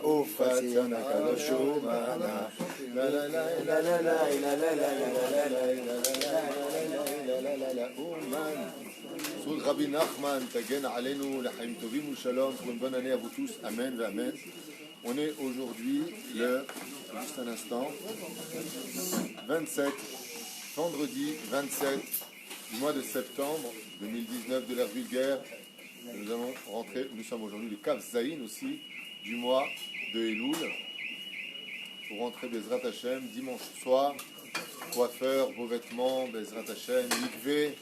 Ufatzana Kadoshu Mana La la la la la la la la la la la Uman Soud Rabbi Nachman Tagen Alenu Lachaim Tovim Shalom pour une bonne année à vous tous. Amen, amen. On est aujourd'hui juste un instant, 27, vendredi 27 du mois de septembre 2019 de l'ère vulgaire. Nous allons rentrer, nous sommes aujourd'hui le Kav Zaïn aussi, du mois de Elul, pour rentrer Bezrat Hashem, dimanche soir, coiffeur, beaux vêtements, Bezrat Hashem, mikvé,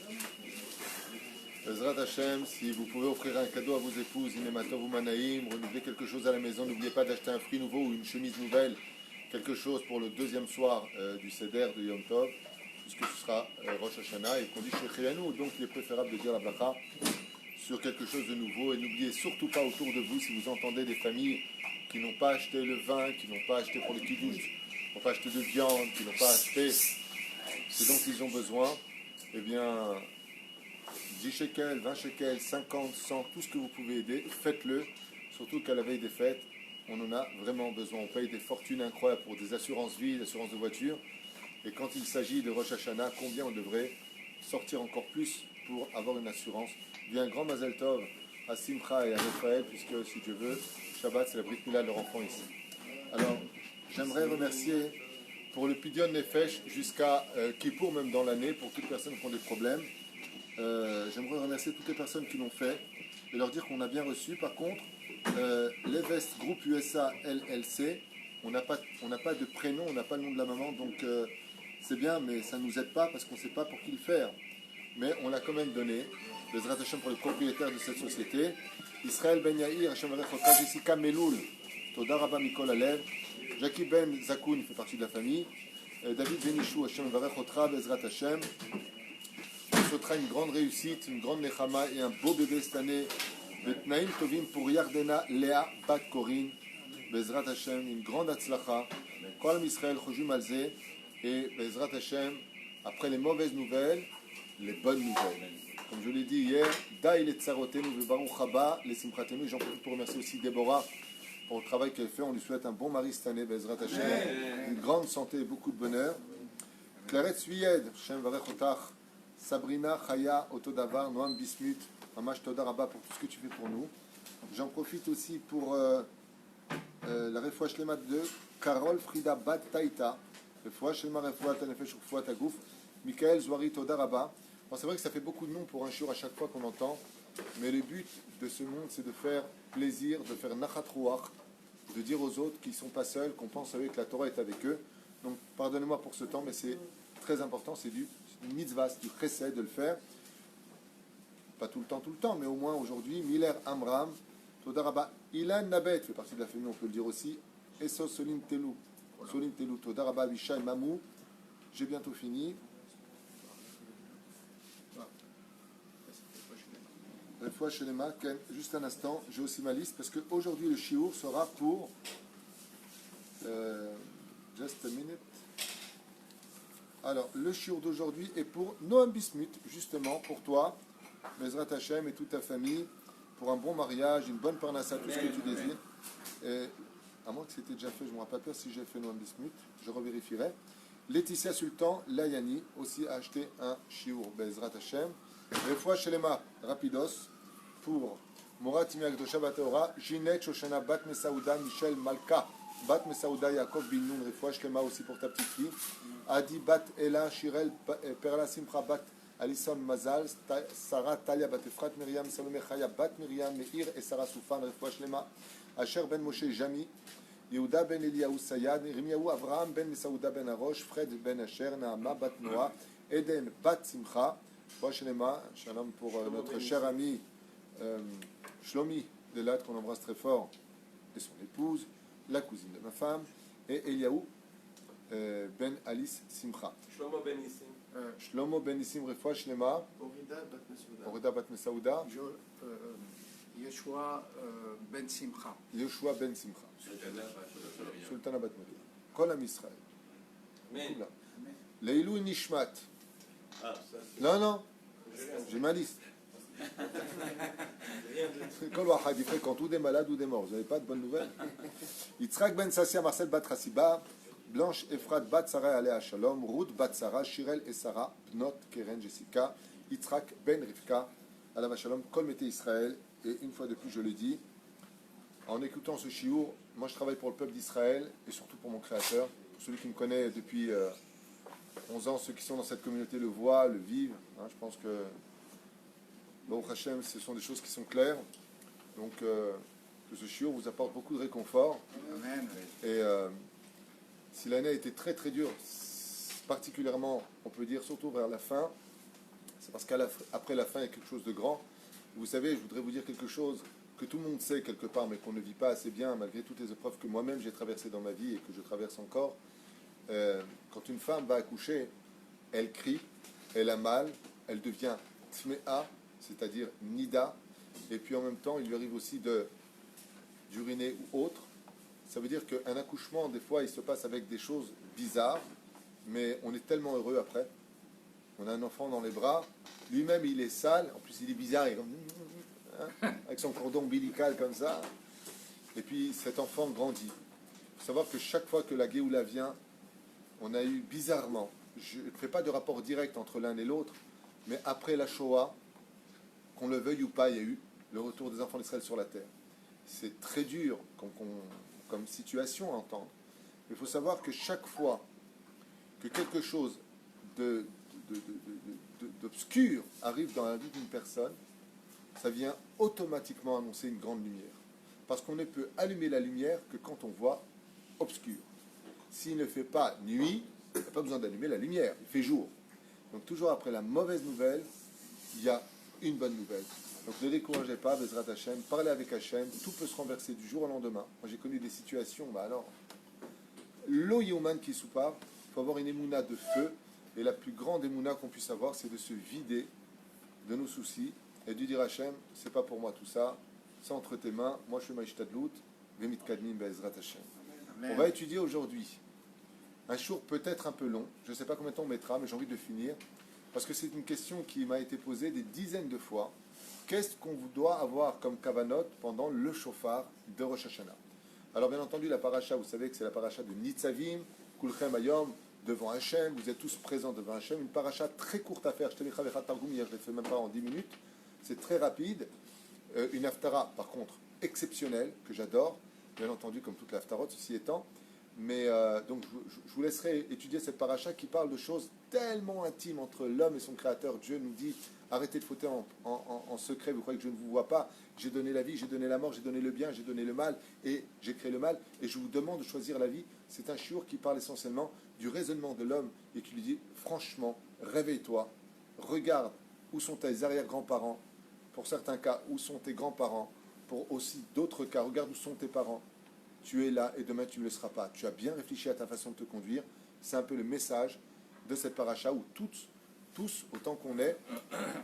Bezrat Hashem, si vous pouvez offrir un cadeau à vos épouses, Inematov ou Manaïm, renouveler quelque chose à la maison, n'oubliez pas d'acheter un fruit nouveau ou une chemise nouvelle, quelque chose pour le deuxième soir du Seder de Yom Tov, puisque ce sera Rosh Hashanah, et qu'on dit Shechianu, donc il est préférable de dire la bracha sur quelque chose de nouveau, et n'oubliez surtout pas autour de vous, si vous entendez des familles qui n'ont pas acheté le vin, qui n'ont pas acheté pour les kiddush, qui n'ont pas acheté de viande, qui n'ont pas acheté ce dont ils ont besoin, eh bien, 10 shekels, 20 shekels, 50, 100, tout ce que vous pouvez aider, faites-le, surtout qu'à la veille des fêtes, on en a vraiment besoin. On paye des fortunes incroyables pour des assurances vie, des assurances de voiture, et quand il s'agit de Rosh Hashanah, combien on devrait sortir encore plus pour avoir une assurance. Il y a un grand Mazel Tov à Simcha et à Raphaël, puisque si Dieu veut, Shabbat c'est la Brit Mila de leur enfant ici. Alors, j'aimerais remercier pour le Pidyon Nefesh jusqu'à Kippour, même dans l'année, pour toutes les personnes qui ont des problèmes. J'aimerais remercier toutes les personnes qui l'ont fait et leur dire qu'on a bien reçu. Par contre, l'Evest Group USA LLC, on n'a pas de prénom, on n'a pas le nom de la maman, donc c'est bien, mais ça ne nous aide pas parce qu'on ne sait pas pour qui le faire. Mais on l'a quand même donné. Bezrat Hashem pour les propriétaires de cette société. Israël Ben Yair, Hashem Varechotra, Jessica Meloul, Toda Rabba Mikol Alev, Jackie Ben Zakoun fait partie de la famille, David Benichou, Hashem Varechotra, Bezrat Hashem. On souhaitera une grande réussite, une grande nechama et un beau bébé cette année. Betnaim Tovim pour Yardena Léa Bat Korin, Bezrat Hashem, une grande atzlacha. Kol Israël Chojum Alze et Bezrat Hashem, après les mauvaises nouvelles, les bonnes nouvelles. Comme je l'ai dit hier, Daï les tsarotenu vebaruch haba les simchatenu. J'en profite pour remercier aussi Déborah pour le travail qu'elle fait. On lui souhaite un bon mari cette année, Bezrat Hashem, une grande santé et beaucoup de bonheur. Clarette Suyed, Shem Varechotach, Sabrina Chaya Otodavar, Noam Bismuth, Mamash Toda Rabba pour tout ce que tu fais pour nous. J'en profite aussi pour la Refoua Shlema de Carole Frida Bat Taïta, Refoua Shlema Refoua Tanefesh Refoua Tagouf, Michael Zouari Toda Rabba. Bon, c'est vrai que ça fait beaucoup de noms pour un shiur à chaque fois qu'on entend, mais le but de ce monde, c'est de faire plaisir, de faire nachat ruach, de dire aux autres qu'ils ne sont pas seuls, qu'on pense à eux, que la Torah est avec eux. Donc, pardonnez-moi pour ce temps, mais c'est très important, c'est du mitzvah, du chesed de le faire. Pas tout le temps, mais au moins aujourd'hui, Miller Amram, Toda Rabba, Ilan Nabet fait partie de la famille, on peut le dire aussi, Esso Solim Telou, Solim Telou, Toda Rabba, Vishai Mamou, j'ai bientôt fini. Refoua Shelema, juste un instant, j'ai aussi ma liste parce qu'aujourd'hui le shiur sera pour just a minute. Alors le shiur d'aujourd'hui est pour Noam Bismuth, justement pour toi, Bezrat Hashem et toute ta famille, pour un bon mariage, une bonne parnassa, tout ce que tu désires. Et, à moins que c'était déjà fait, je ne me rappelle pas si j'ai fait Noam Bismuth, je revérifierai. Laetitia Sultan, Layani, aussi a acheté un shiur, Bezrat Hashem. Refoua Shelema, rapidos, pour Morat Timiak de Shabbat Torah, Ginette Shoshana Bat Mesaouda, Michel Malka, Bat Mesaouda, Yaakov Bin Nun, Refoua Shelema aussi pour ta petite fille, Adi Bat Ela, Shirel, Perla Simcha Bat Alison Mazal, Sarah Talia Bat Efrat Miriam, Salomé Chaya Bat Miriam, Meir et Sarah Soufan, Refoua Shelema, Asher Ben Moshe Jami, Yehuda Ben Eliyahu Sayad, Rimiyahu Avraham Ben Mesaouda Ben Arosh, Fred Ben Asher, Naama Bat Noah, Eden Bat Simcha, Shalom pour notre cher ami Shlomi Delat, qu'on embrasse très fort, et son épouse, la cousine de ma femme, et Eliaou Ben Alice Simcha. Shlomo Ben Nissim. Shlomo Ben Nissim Refoua Shlema. Orida Bat Mesaouda. Yeshua Ben Simcha. Yeshua Ben Simcha. Sultana Bat Mesaouda. Kol Am Israël. Leilou Nishmat. Non, j'ai ma liste. Kol wahad, il fréquente ou des malades ou des morts. Vous n'avez pas de bonnes nouvelles? Yitzhak ben Sassia, Marcel bat Rassiba, Blanche Ephrat bat Sarah Alea Shalom, Ruth bat Sarah, Shirel et Sarah, Bnot Keren Jessica, Yitzhak ben Rivka, Alea Shalom, Kol Mete Israël. Et une fois de plus, je le dis, en écoutant ce chiour, moi je travaille pour le peuple d'Israël et surtout pour mon Créateur. Pour celui qui me connaît depuis 11 ans, ceux qui sont dans cette communauté le voient, le vivent. Je pense que, Baruch Hashem, ce sont des choses qui sont claires. Donc, que ce chiour vous apporte beaucoup de réconfort. Amen. Et si l'année a été très très dure, particulièrement, on peut dire, surtout vers la fin, c'est parce qu'après la fin, il y a quelque chose de grand. Vous savez, je voudrais vous dire quelque chose que tout le monde sait quelque part, mais qu'on ne vit pas assez bien, malgré toutes les épreuves que moi-même j'ai traversées dans ma vie et que je traverse encore. Quand une femme va accoucher, elle crie, elle a mal, elle devient tmea, c'est-à-dire nida, et puis en même temps, il lui arrive aussi d'uriner ou autre. Ça veut dire qu'un accouchement, des fois, il se passe avec des choses bizarres, mais on est tellement heureux après. On a un enfant dans les bras, lui-même il est sale, en plus il est bizarre, il est comme, avec son cordon ombilical comme ça, et puis cet enfant grandit. Il faut savoir que chaque fois que la Géoula vient, on a eu bizarrement, je ne fais pas de rapport direct entre l'un et l'autre, mais après la Shoah, qu'on le veuille ou pas, il y a eu le retour des enfants d'Israël sur la terre. C'est très dur comme situation à entendre. Il faut savoir que chaque fois que quelque chose d'obscur arrive dans la vie d'une personne, ça vient automatiquement annoncer une grande lumière. Parce qu'on ne peut allumer la lumière que quand on voit obscur. S'il ne fait pas nuit, il n'y a pas besoin d'allumer la lumière, il fait jour. Donc toujours après la mauvaise nouvelle, il y a une bonne nouvelle. Donc ne découragez pas, Bezrat Hashem, parlez avec Hashem, tout peut se renverser du jour au lendemain. Moi j'ai connu des situations, l'eau Yoman qui soupart, il faut avoir une émouna de feu, et la plus grande émouna qu'on puisse avoir, c'est de se vider de nos soucis, et de dire Hashem, c'est pas pour moi tout ça, c'est entre tes mains, moi je fais ma ishtadlout, vemit kadnim Bezrat Hashem. On va étudier aujourd'hui un jour peut-être un peu long, je ne sais pas combien de temps on mettra, mais j'ai envie de finir, parce que c'est une question qui m'a été posée des dizaines de fois. Qu'est-ce qu'on doit avoir comme kavanot pendant le shofar de Rosh Hashanah? Alors bien entendu, la paracha, vous savez que c'est la paracha de Nitzavim, Kulchem Ayom, devant Hachem, vous êtes tous présents devant Hachem, une paracha très courte à faire, je l'ai fait même pas en 10 minutes, c'est très rapide, une haftara par contre exceptionnelle, que j'adore, bien entendu comme toute la haftarot, ceci étant, mais donc je vous laisserai étudier cette paracha qui parle de choses tellement intimes entre l'homme et son créateur. Dieu nous dit, arrêtez de fauter en secret, vous croyez que je ne vous vois pas, j'ai donné la vie, j'ai donné la mort, j'ai donné le bien, j'ai donné le mal, et j'ai créé le mal, et je vous demande de choisir la vie. C'est un shiur qui parle essentiellement du raisonnement de l'homme, et qui lui dit, franchement, réveille-toi, regarde où sont tes arrière-grands-parents, pour certains cas, où sont tes grands-parents, pour aussi d'autres cas, regarde où sont tes parents. Tu es là et demain tu ne le seras pas. Tu as bien réfléchi à ta façon de te conduire. C'est un peu le message de cette paracha où tous, autant qu'on est,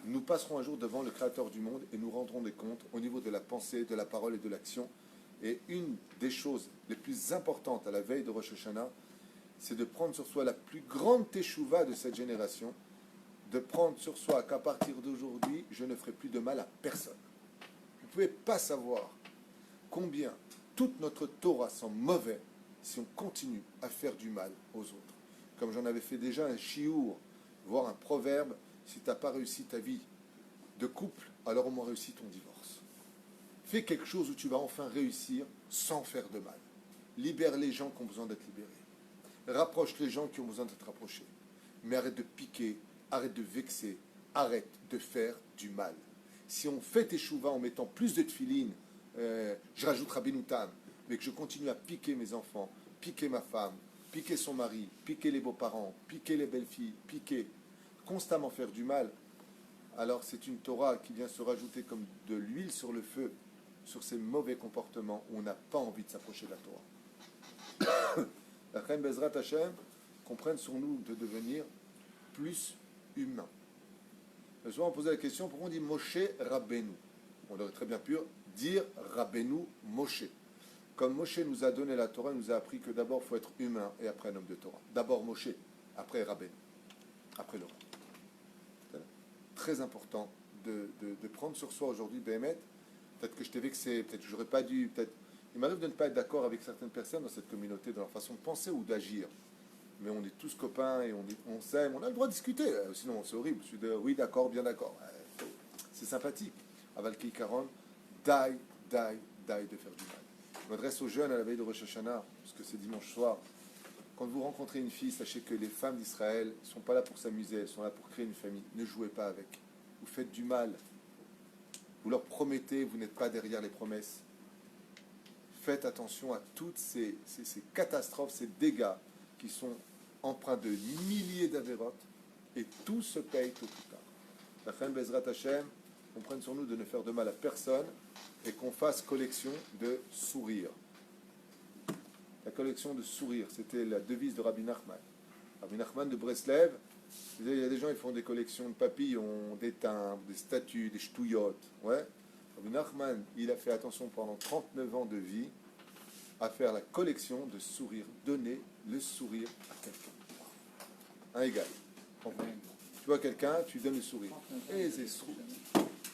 nous passerons un jour devant le Créateur du monde et nous rendrons des comptes au niveau de la pensée, de la parole et de l'action. Et une des choses les plus importantes à la veille de Rosh Hashanah, c'est de prendre sur soi la plus grande teshuva de cette génération, de prendre sur soi qu'à partir d'aujourd'hui, je ne ferai plus de mal à personne. Vous ne pouvez pas savoir combien toute notre Torah sent mauvais si on continue à faire du mal aux autres. Comme j'en avais fait déjà un chiour, voire un proverbe, si tu n'as pas réussi ta vie de couple, alors au moins réussi ton divorce. Fais quelque chose où tu vas enfin réussir sans faire de mal. Libère les gens qui ont besoin d'être libérés. Rapproche les gens qui ont besoin d'être rapprochés. Mais arrête de piquer, arrête de vexer, arrête de faire du mal. Si on fait teshuva en mettant plus de tefilines, je rajoute Rabbeinu Tam, mais que je continue à piquer mes enfants, piquer ma femme, piquer son mari, piquer les beaux-parents, piquer les belles-filles, piquer, constamment faire du mal, alors c'est une Torah qui vient se rajouter comme de l'huile sur le feu, sur ces mauvais comportements où on n'a pas envie de s'approcher de la Torah. La Reine Bezrat Hashem comprenne sur nous de devenir plus humains. Souvent on posait la question, pourquoi on dit Moshe Rabbeinu? On aurait très bien pu dire Rabbeinu Moshe. Comme Moshe nous a donné la Torah, il nous a appris que d'abord il faut être humain et après un homme de Torah. D'abord Moshe, après Rabbeinu, après le roi. Très important de prendre sur soi aujourd'hui, Béhémet. Peut-être que je t'ai vexé, peut-être que j'aurais pas dû, peut-être. Il m'arrive de ne pas être d'accord avec certaines personnes dans cette communauté, dans leur façon de penser ou d'agir. Mais on est tous copains et on s'aime, on a le droit de discuter. Sinon, c'est horrible. Je suis oui, d'accord, bien d'accord. C'est sympathique. Aval Kikaron, die de faire du mal. Je m'adresse aux jeunes à la veille de Rosh Hashanah, parce que c'est dimanche soir. Quand vous rencontrez une fille, sachez que les femmes d'Israël ne sont pas là pour s'amuser, elles sont là pour créer une famille. Ne jouez pas avec. Vous faites du mal. Vous leur promettez, vous n'êtes pas derrière les promesses. Faites attention à toutes ces catastrophes, ces dégâts qui sont empreints de milliers d'avérotes, et tout se paye tôt ou tard. La fin Bezrat Hashem, on prenne sur nous de ne faire de mal à personne et qu'on fasse collection de sourires. La collection de sourires, c'était la devise de Rabbi Nachman. Rabbi Nachman de Breslev, il y a des gens qui font des collections de papillons, des timbres, des statues, des ch'touillottes. Ouais. Rabbi Nachman, il a fait attention pendant 39 ans de vie à faire la collection de sourires. Donner le sourire à quelqu'un. Un égal. Tu vois quelqu'un, tu donnes le sourire. Et c'est sourire.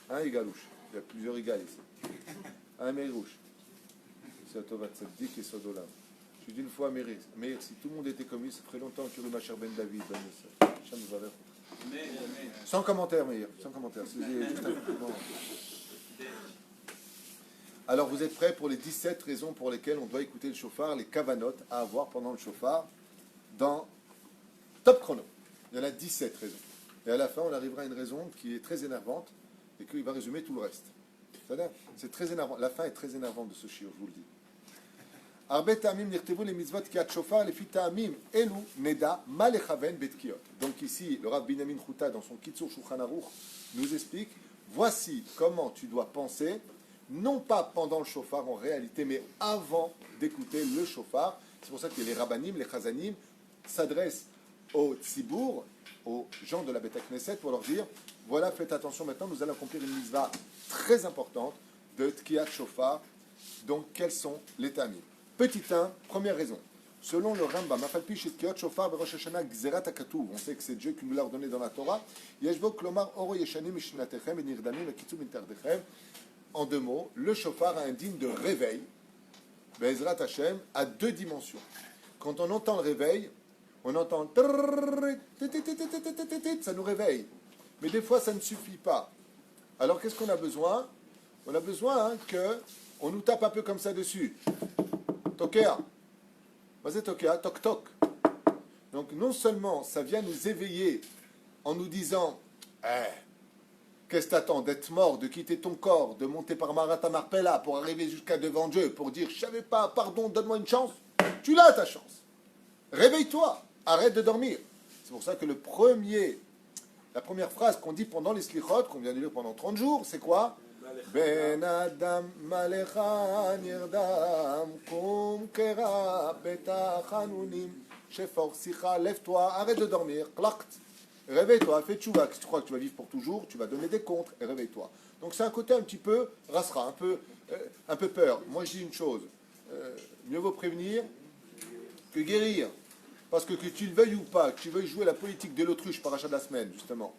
Un égalouche. Il y a plusieurs égales ici. Un meirouche. C'est Atovat Tzaddik et Sodolam. Je dis une fois à Meir, si tout le monde était comme lui, ça ferait longtemps qu'il y aurait ma chère Ben David. Sans commentaire, Meir. Sans commentaire. Juste un... Alors, vous êtes prêts pour les 17 raisons pour lesquelles on doit écouter le chauffard, les kavanot à avoir pendant le chauffard dans Top Chrono. Il y en a 17 raisons. Et à la fin, on arrivera à une raison qui est très énervante et qui va résumer tout le reste. C'est très énervant. La fin est très énervante de ce shiur, je vous le dis. Arbe ta'amim nirtevu les mitzvot kiat shofar lefi ta'amim elu neda ma lechaven betkiot. Donc ici, le Rav Binyamin Chouta, dans son Kitzur Shulchan Aruch, nous explique voici comment tu dois penser, non pas pendant le shofar en réalité, mais avant d'écouter le shofar. C'est pour ça que les rabbanim, les chazanim s'adressent au tzibour, aux gens de la Beth Knesset, pour leur dire voilà, faites attention maintenant, nous allons accomplir une mitzvah très importante de Tkiyat Shofar. Donc, quels sont les tamim? Petit 1, première raison. Selon le Rambam, on sait que c'est Dieu qui nous l'a ordonné dans la Torah. En deux mots, le shofar a un digne de réveil, Be'ezrat Hashem, à deux dimensions. Quand on entend le réveil, on entend ça nous réveille. Mais des fois, ça ne suffit pas. Alors, qu'est-ce qu'on a besoin? On a besoin qu'on nous tape un peu comme ça dessus. Toker. Vas-y, Toker, toc toc. Donc, non seulement ça vient nous éveiller en nous disant qu'est-ce que t'attends d'être mort, de quitter ton corps, de monter par Marata Marpella pour arriver jusqu'à devant Dieu, pour dire je savais pas, pardon, donne-moi une chance. Tu l'as ta chance. Réveille-toi, arrête de dormir. C'est pour ça que la première phrase qu'on dit pendant les slichot, qu'on vient de lire pendant 30 jours, c'est quoi? Ben Adam Malecha Nirdam Kum Kera Betachanunim Shefor Sicha, lève-toi, arrête de dormir, klakt. Réveille-toi, fais tchouva. Si tu crois que tu vas vivre pour toujours, tu vas donner des comptes et réveille-toi. Donc c'est un côté un petit peu rasra, un peu peur. Moi je dis une chose, mieux vaut prévenir que guérir. Parce que tu le veuilles ou pas, que tu veuilles jouer la politique de l'autruche par achat de la semaine, justement.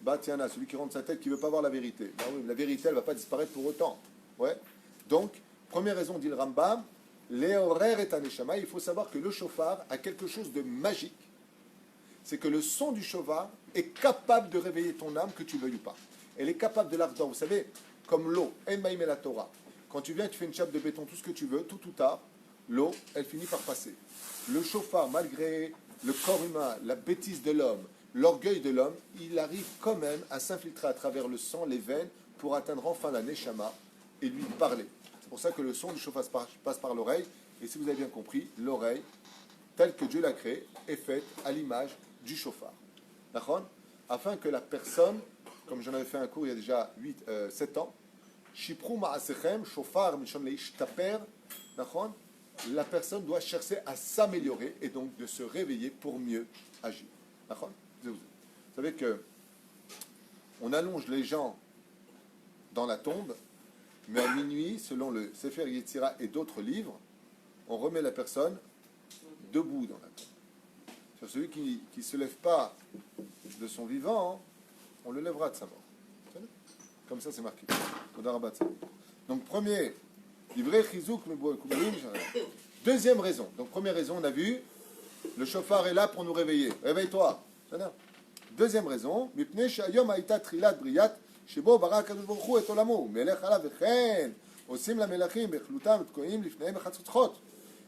Bah tiens là, celui qui rentre sa tête, qui ne veut pas voir la vérité. Bah oui, la vérité, elle ne va pas disparaître pour autant. Ouais. Donc, première raison, dit le Rambam, Léorer et Aneshama, il faut savoir que le shofar a quelque chose de magique. C'est que le son du shofar est capable de réveiller ton âme, que tu veuilles ou pas. Elle est capable de l'ardent. Vous savez, comme l'eau, En Maïm et la Torah. Quand tu viens, tu fais une chape de béton, tout ce que tu veux, tout ou tard, l'eau, elle finit par passer. Le shofar, malgré le corps humain, la bêtise de l'homme, l'orgueil de l'homme, il arrive quand même à s'infiltrer à travers le sang, les veines, pour atteindre enfin la neshama et lui parler. C'est pour ça que le son du shofar passe par l'oreille. Et si vous avez bien compris, l'oreille, telle que Dieu l'a créée, est faite à l'image du shofar. D'accord? Afin que la personne, comme j'en avais fait un cours il y a déjà 7 ans, Shipru ma'asechem, shofar mishon leishtaper, d'accord? La personne doit chercher à s'améliorer et donc de se réveiller pour mieux agir. D'accord? Vous savez que on allonge les gens dans la tombe, mais à minuit, selon le Sefer Yetzira et d'autres livres, on remet la personne debout dans la tombe. Sur celui qui ne se lève pas de son vivant, on le lèvera de sa mort. Comme ça, c'est marqué. Donc, premier, livré chizouk, deuxième raison. Donc, première raison, on a vu, le chauffard est là pour nous réveiller. Réveille-toi. Deuxième raison, mipnei shayom haïta trilat briyat, shebo bara kadosh baruch hu et olamo, melech alav vechen, osim la melachim bechlutam tkoim lifneim bechatzot.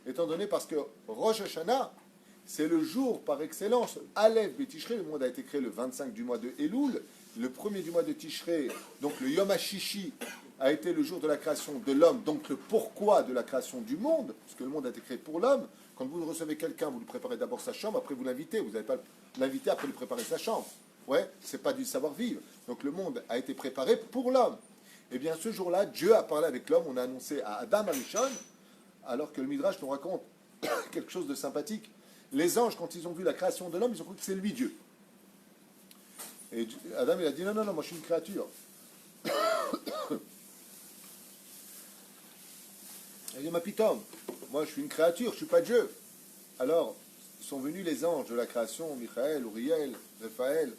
Étant donné parce que Rosh Hashanah, c'est le jour par excellence. Aleph Betishrei, le monde a été créé le 25 du mois de Elul. Le premier du mois de Tishrei, donc le Yom HaShishi, a été le jour de la création de l'homme, donc le pourquoi de la création du monde, parce que le monde a été créé pour l'homme. Quand vous recevez quelqu'un, vous lui préparez d'abord sa chambre, après vous l'invitez. Vous n'allez pas l'inviter après lui préparer sa chambre. Ouais, c'est pas du savoir-vivre. Donc le monde a été préparé pour l'homme. Et bien ce jour-là, Dieu a parlé avec l'homme. On a annoncé à Adam Arishon, alors que le Midrash nous raconte quelque chose de sympathique. Les anges, quand ils ont vu la création de l'homme, ils ont cru que c'est lui Dieu. Et Adam, il a dit, non, moi je suis une créature. Il a dit, ma pitom, moi je suis une créature, je ne suis pas Dieu. Alors, sont venus les anges de la création, Michael, Uriel, Raphaël,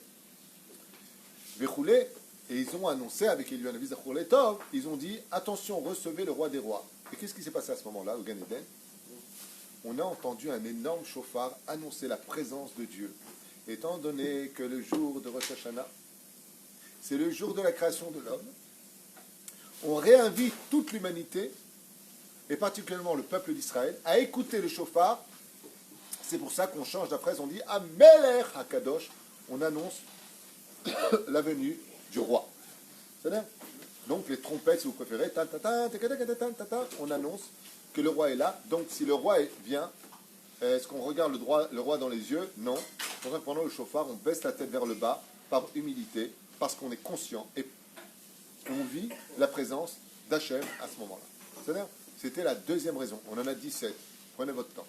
Vechoulé, et ils ont annoncé avec Eliyahu Navi Zachor Letov, ils ont dit, attention, recevez le roi des rois. Et qu'est-ce qui s'est passé à ce moment-là, au Gan Eden? On a entendu un énorme chauffard annoncer la présence de Dieu. Étant donné que le jour de Rosh Hashanah, c'est le jour de la création de l'homme, on réinvite toute l'humanité, et particulièrement le peuple d'Israël, à écouter le chauffard. C'est pour ça qu'on change la phrase, on dit « Amelech HaKadosh », on annonce la venue du roi. C'est-à-dire, donc les trompettes, si vous préférez, on annonce que le roi est là. Donc si le roi vient, est-ce qu'on regarde le roi dans les yeux? Non. C'est pour ça que pendant le chauffard, on baisse la tête vers le bas par humilité, parce qu'on est conscient et on vit la présence d'Hachem à ce moment-là. C'est-à-dire, c'était la deuxième raison. On en a 17. Prenez votre temps.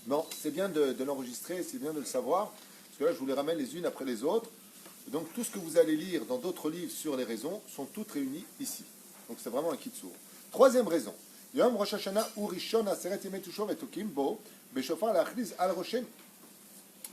Bon, c'est bien de l'enregistrer, c'est bien de le savoir, parce que là, je vous les ramène les unes après les autres. Donc, tout ce que vous allez lire dans d'autres livres sur les raisons sont toutes réunies ici. Donc, c'est vraiment un kitsour. Troisième raison. Yom Rosh Hashanah ou Rishon Aseret Yemei Tushov Etokim Bo Beshofar Lachliz Al Roshem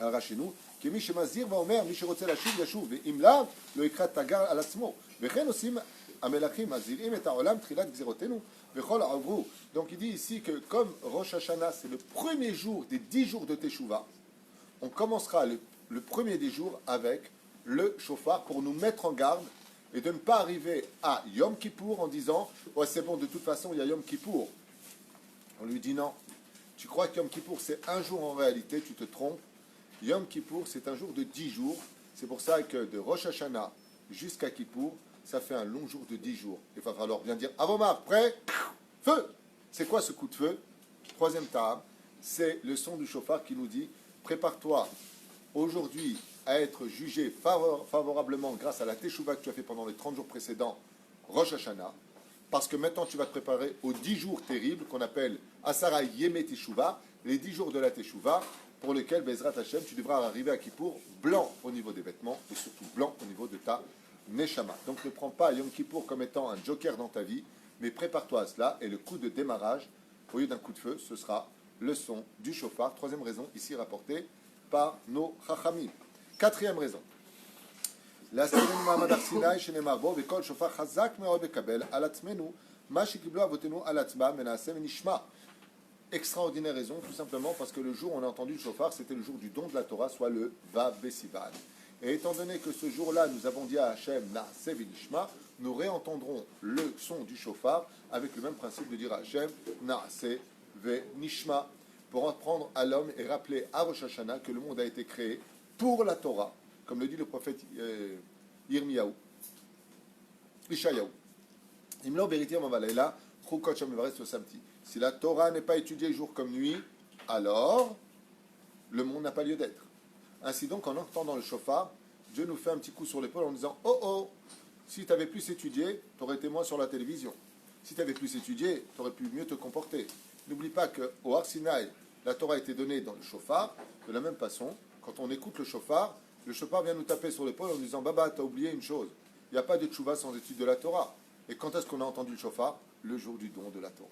Al Rashenu Kemi Shemazir VaOmer Mi Sherotze Lashuv Yashuv Ve'im Lav Lo Yikrat Tagar Al Atzmo Vechen Osim Amelachim Azirim Et Haolam Trilat Gzerotenu Vechol Avru. Donc il dit ici que comme Rosh Hashanah c'est le premier jour des 10 jours de Teshuvah, on commencera le premier des jours avec le shofar pour nous mettre en garde et de ne pas arriver à Yom Kippour en disant « Ouais, c'est bon, de toute façon, il y a Yom Kippour ». On lui dit non. Tu crois que Yom Kippour, c'est un jour en réalité, tu te trompes. Yom Kippour, c'est un jour de 10 jours. C'est pour ça que de Rosh Hashanah jusqu'à Kippour, ça fait un long jour de 10 jours. Il va falloir bien dire « Avomar, prêt, feu !» C'est quoi ce coup de feu? Troisième ta'am, c'est le son du shofar qui nous dit « Prépare-toi aujourd'hui à être jugé favorablement grâce à la teshuva que tu as fait pendant les 30 jours précédents, Rosh Hashanah, parce que maintenant tu vas te préparer aux 10 jours terribles qu'on appelle Asara Yeme Teshuva, les 10 jours de la teshuva, pour lesquels, Bezrat Hashem, tu devras arriver à Kippour blanc au niveau des vêtements et surtout blanc au niveau de ta Neshama. Donc ne prends pas Yom Kippour comme étant un joker dans ta vie, mais prépare-toi à cela et le coup de démarrage, au lieu d'un coup de feu, ce sera le son du shofar. Troisième raison, ici rapportée par nos chachamim. Quatrième raison. La Mahamad Arsinaï Shenemar Bo Vekol Shofar Chazak Meod Bekabel Alatzmenu Ma Shekiblo Avotenu Alatzma Menasem Nishma. Extraordinaire raison, tout simplement parce que le jour où on a entendu le shofar, c'était le jour du don de la Torah, soit le Vav Besivan. Et étant donné que ce jour-là, nous avons dit à Hachem Naaseh Nishma, nous réentendrons le son du shofar avec le même principe de dire à Hachem Naaseh Nishma, pour apprendre à l'homme et rappeler à Rosh Hashanah que le monde a été créé pour la Torah, comme le dit le prophète Yirmiyahu, Ishayahu. Imlo Beritir Mavalela, Chukot Shem Mevares Samti. Si la Torah n'est pas étudiée jour comme nuit, alors le monde n'a pas lieu d'être. Ainsi donc, en entendant le shofar, Dieu nous fait un petit coup sur l'épaule en disant « Oh oh, si tu avais plus étudié, tu aurais été moins sur la télévision. Si tu avais plus étudié, tu aurais pu mieux te comporter. » N'oublie pas qu'au Har Sinaï, la Torah a été donnée dans le shofar. De la même façon, quand on écoute le shofar vient nous taper sur l'épaule en disant « Baba, tu as oublié une chose. Il n'y a pas de tchouva sans étude de la Torah. » Et quand est-ce qu'on a entendu le shofar? Le jour du don de la Torah.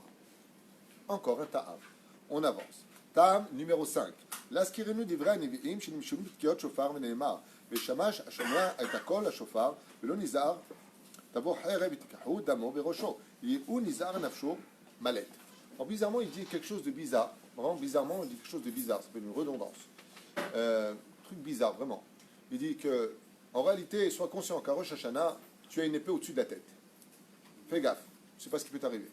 Encore un ta'av. On avance. Tam numéro 5. L'askirenu divrei nevi'im shenimshulu tkiot shofar veneemar. Veshamash ashomra et akol hashofar velo nizar tavo herev itikahu damo berosho. Yehu nizar nafsho malet. Alors bizarrement, il dit quelque chose de bizarre. Vraiment bizarrement, il dit quelque chose de bizarre. C'est une redondance. Truc bizarre, vraiment. Il dit que, en réalité, sois conscient qu'à Rosh Hashanah, tu as une épée au-dessus de la tête. Fais gaffe. Je ne sais pas ce qui peut t'arriver.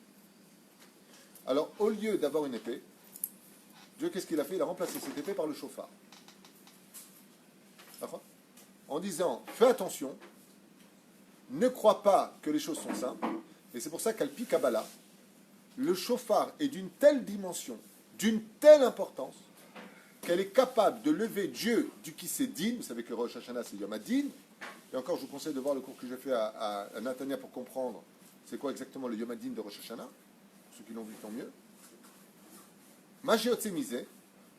Alors, au lieu d'avoir une épée, Dieu, qu'est-ce qu'il a fait? Il a remplacé cette épée par le chauffard. D'accord? En disant, fais attention, ne crois pas que les choses sont simples. Et c'est pour ça qu'Al Pi Kabbalah, le chauffard est d'une telle dimension, d'une telle importance, qu'elle est capable de lever Dieu du Kisédine. Vous savez que Rosh Hashanah, c'est Yom Hadin. Et encore, je vous conseille de voir le cours que j'ai fait à Natania pour comprendre c'est quoi exactement le Yom Hadin de Rosh Hashanah. Pour ceux qui l'ont vu, tant mieux. Magéotsémisé,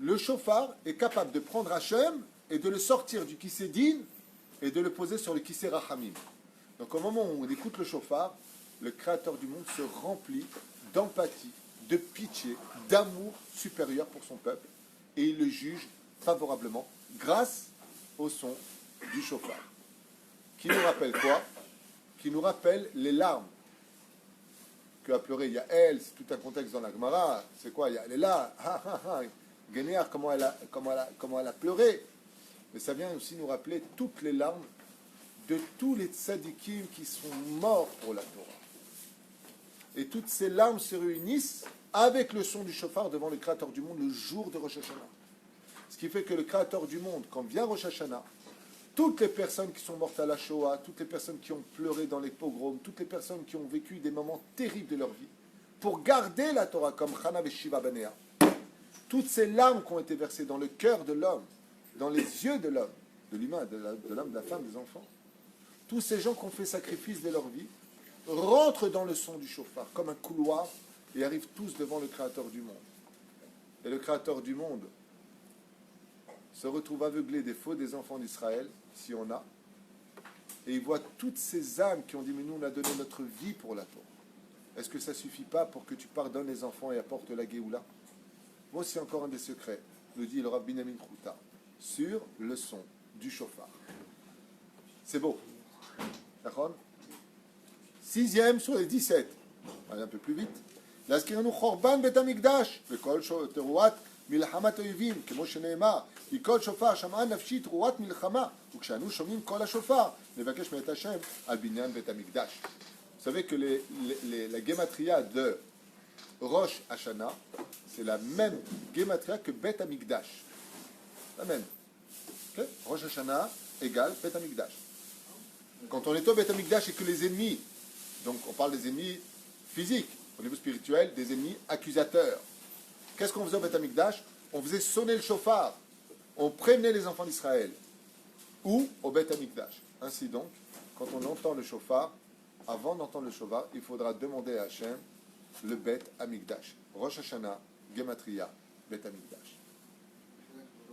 le chauffard est capable de prendre Hachem et de le sortir du Kisédine et de le poser sur le Kisé Rachamim. Donc au moment où on écoute le chauffard, le Créateur du monde se remplit d'empathie, de pitié, d'amour supérieur pour son peuple, et il le juge favorablement grâce au son du chauffard. Qui nous rappelle quoi? Qui nous rappelle les larmes que a pleuré Yael. C'est tout un contexte dans la Gemara. C'est quoi? Elle est là, Guénéar, comment elle a pleuré. Mais ça vient aussi nous rappeler toutes les larmes de tous les tzadikim qui sont morts pour la Torah. Et toutes ces larmes se réunissent avec le son du chauffard devant le Créateur du monde le jour de Rosh Hashanah. Ce qui fait que le Créateur du monde, quand vient Rosh Hashanah, toutes les personnes qui sont mortes à la Shoah, toutes les personnes qui ont pleuré dans les pogroms, toutes les personnes qui ont vécu des moments terribles de leur vie, pour garder la Torah comme Chana et Shiva Banéa, toutes ces larmes qui ont été versées dans le cœur de l'homme, dans les yeux de l'homme, de l'humain, de l'homme, de la femme, des enfants, tous ces gens qui ont fait sacrifice de leur vie, rentrent dans le son du chauffard, comme un couloir, et arrivent tous devant le Créateur du monde. Et le Créateur du monde se retrouve aveuglé des faux des enfants d'Israël, si on a, et il voit toutes ces âmes qui ont dit, mais nous on a donné notre vie pour la Torah. Est-ce que ça ne suffit pas pour que tu pardonnes les enfants et apportes la Géoula? Voici encore un des secrets, nous dit le Rabbi Binyamin Krouta, sur le son du chauffard. C'est beau. D'accord? 6e sur les 17. Allez un peu plus vite. להזכירנו חורבן בית המקדש, וכל תרועת מלחמת אויבים, כמו שנאמר, כי כל שופר שמעה נפשי תרועת מלחמה, וכשאנו שומעים כל השופר, נבקש מאת השם על בניין בית המקדש. Vous savez que la gematria de Rosh Hashanah, c'est la même gematria que Bet Amikdash. La même. Okay? Rosh Hashanah égale Bet Amikdash. Quand on est au Bet Amikdash et que les ennemis, donc on parle des ennemis physiques, au niveau spirituel, des ennemis accusateurs. Qu'est-ce qu'on faisait au Bet Amikdash? On faisait sonner le chauffard. On prévenait les enfants d'Israël. Ou au Bet Amikdash. Ainsi donc, quand on entend le chauffard, avant d'entendre le chauffard, il faudra demander à Hachem le Bet Amikdash. Rosh Hashanah, Gematria, Bet Amikdash.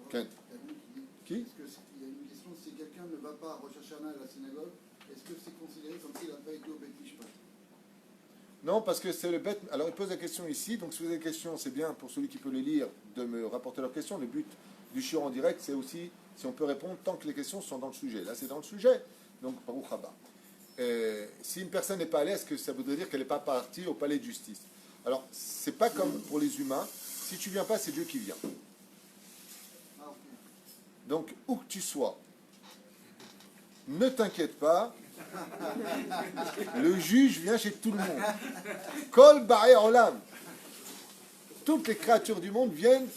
Ken. Qui? Est-ce qu'il y a une question, si quelqu'un ne va pas à Rosh Hashanah à la synagogue, est-ce que c'est considéré comme s'il n'a pas été au Bet Mishpat? Non, parce que c'est le Bet... Alors, il pose la question ici, donc si vous avez des questions, c'est bien pour celui qui peut les lire de me rapporter leurs questions. Le but du shiur en direct, c'est aussi, si on peut répondre, tant que les questions sont dans le sujet. Là, c'est dans le sujet, donc Baruch Haba. Si une personne n'est pas allée, est-ce que ça voudrait dire qu'elle n'est pas partie au palais de justice? Alors, c'est pas comme pour les humains. Si tu viens pas, c'est Dieu qui vient. Donc, où que tu sois, ne t'inquiète pas, le juge vient chez tout le monde. Kol Ba'e Olam. Toutes les créatures du monde viennent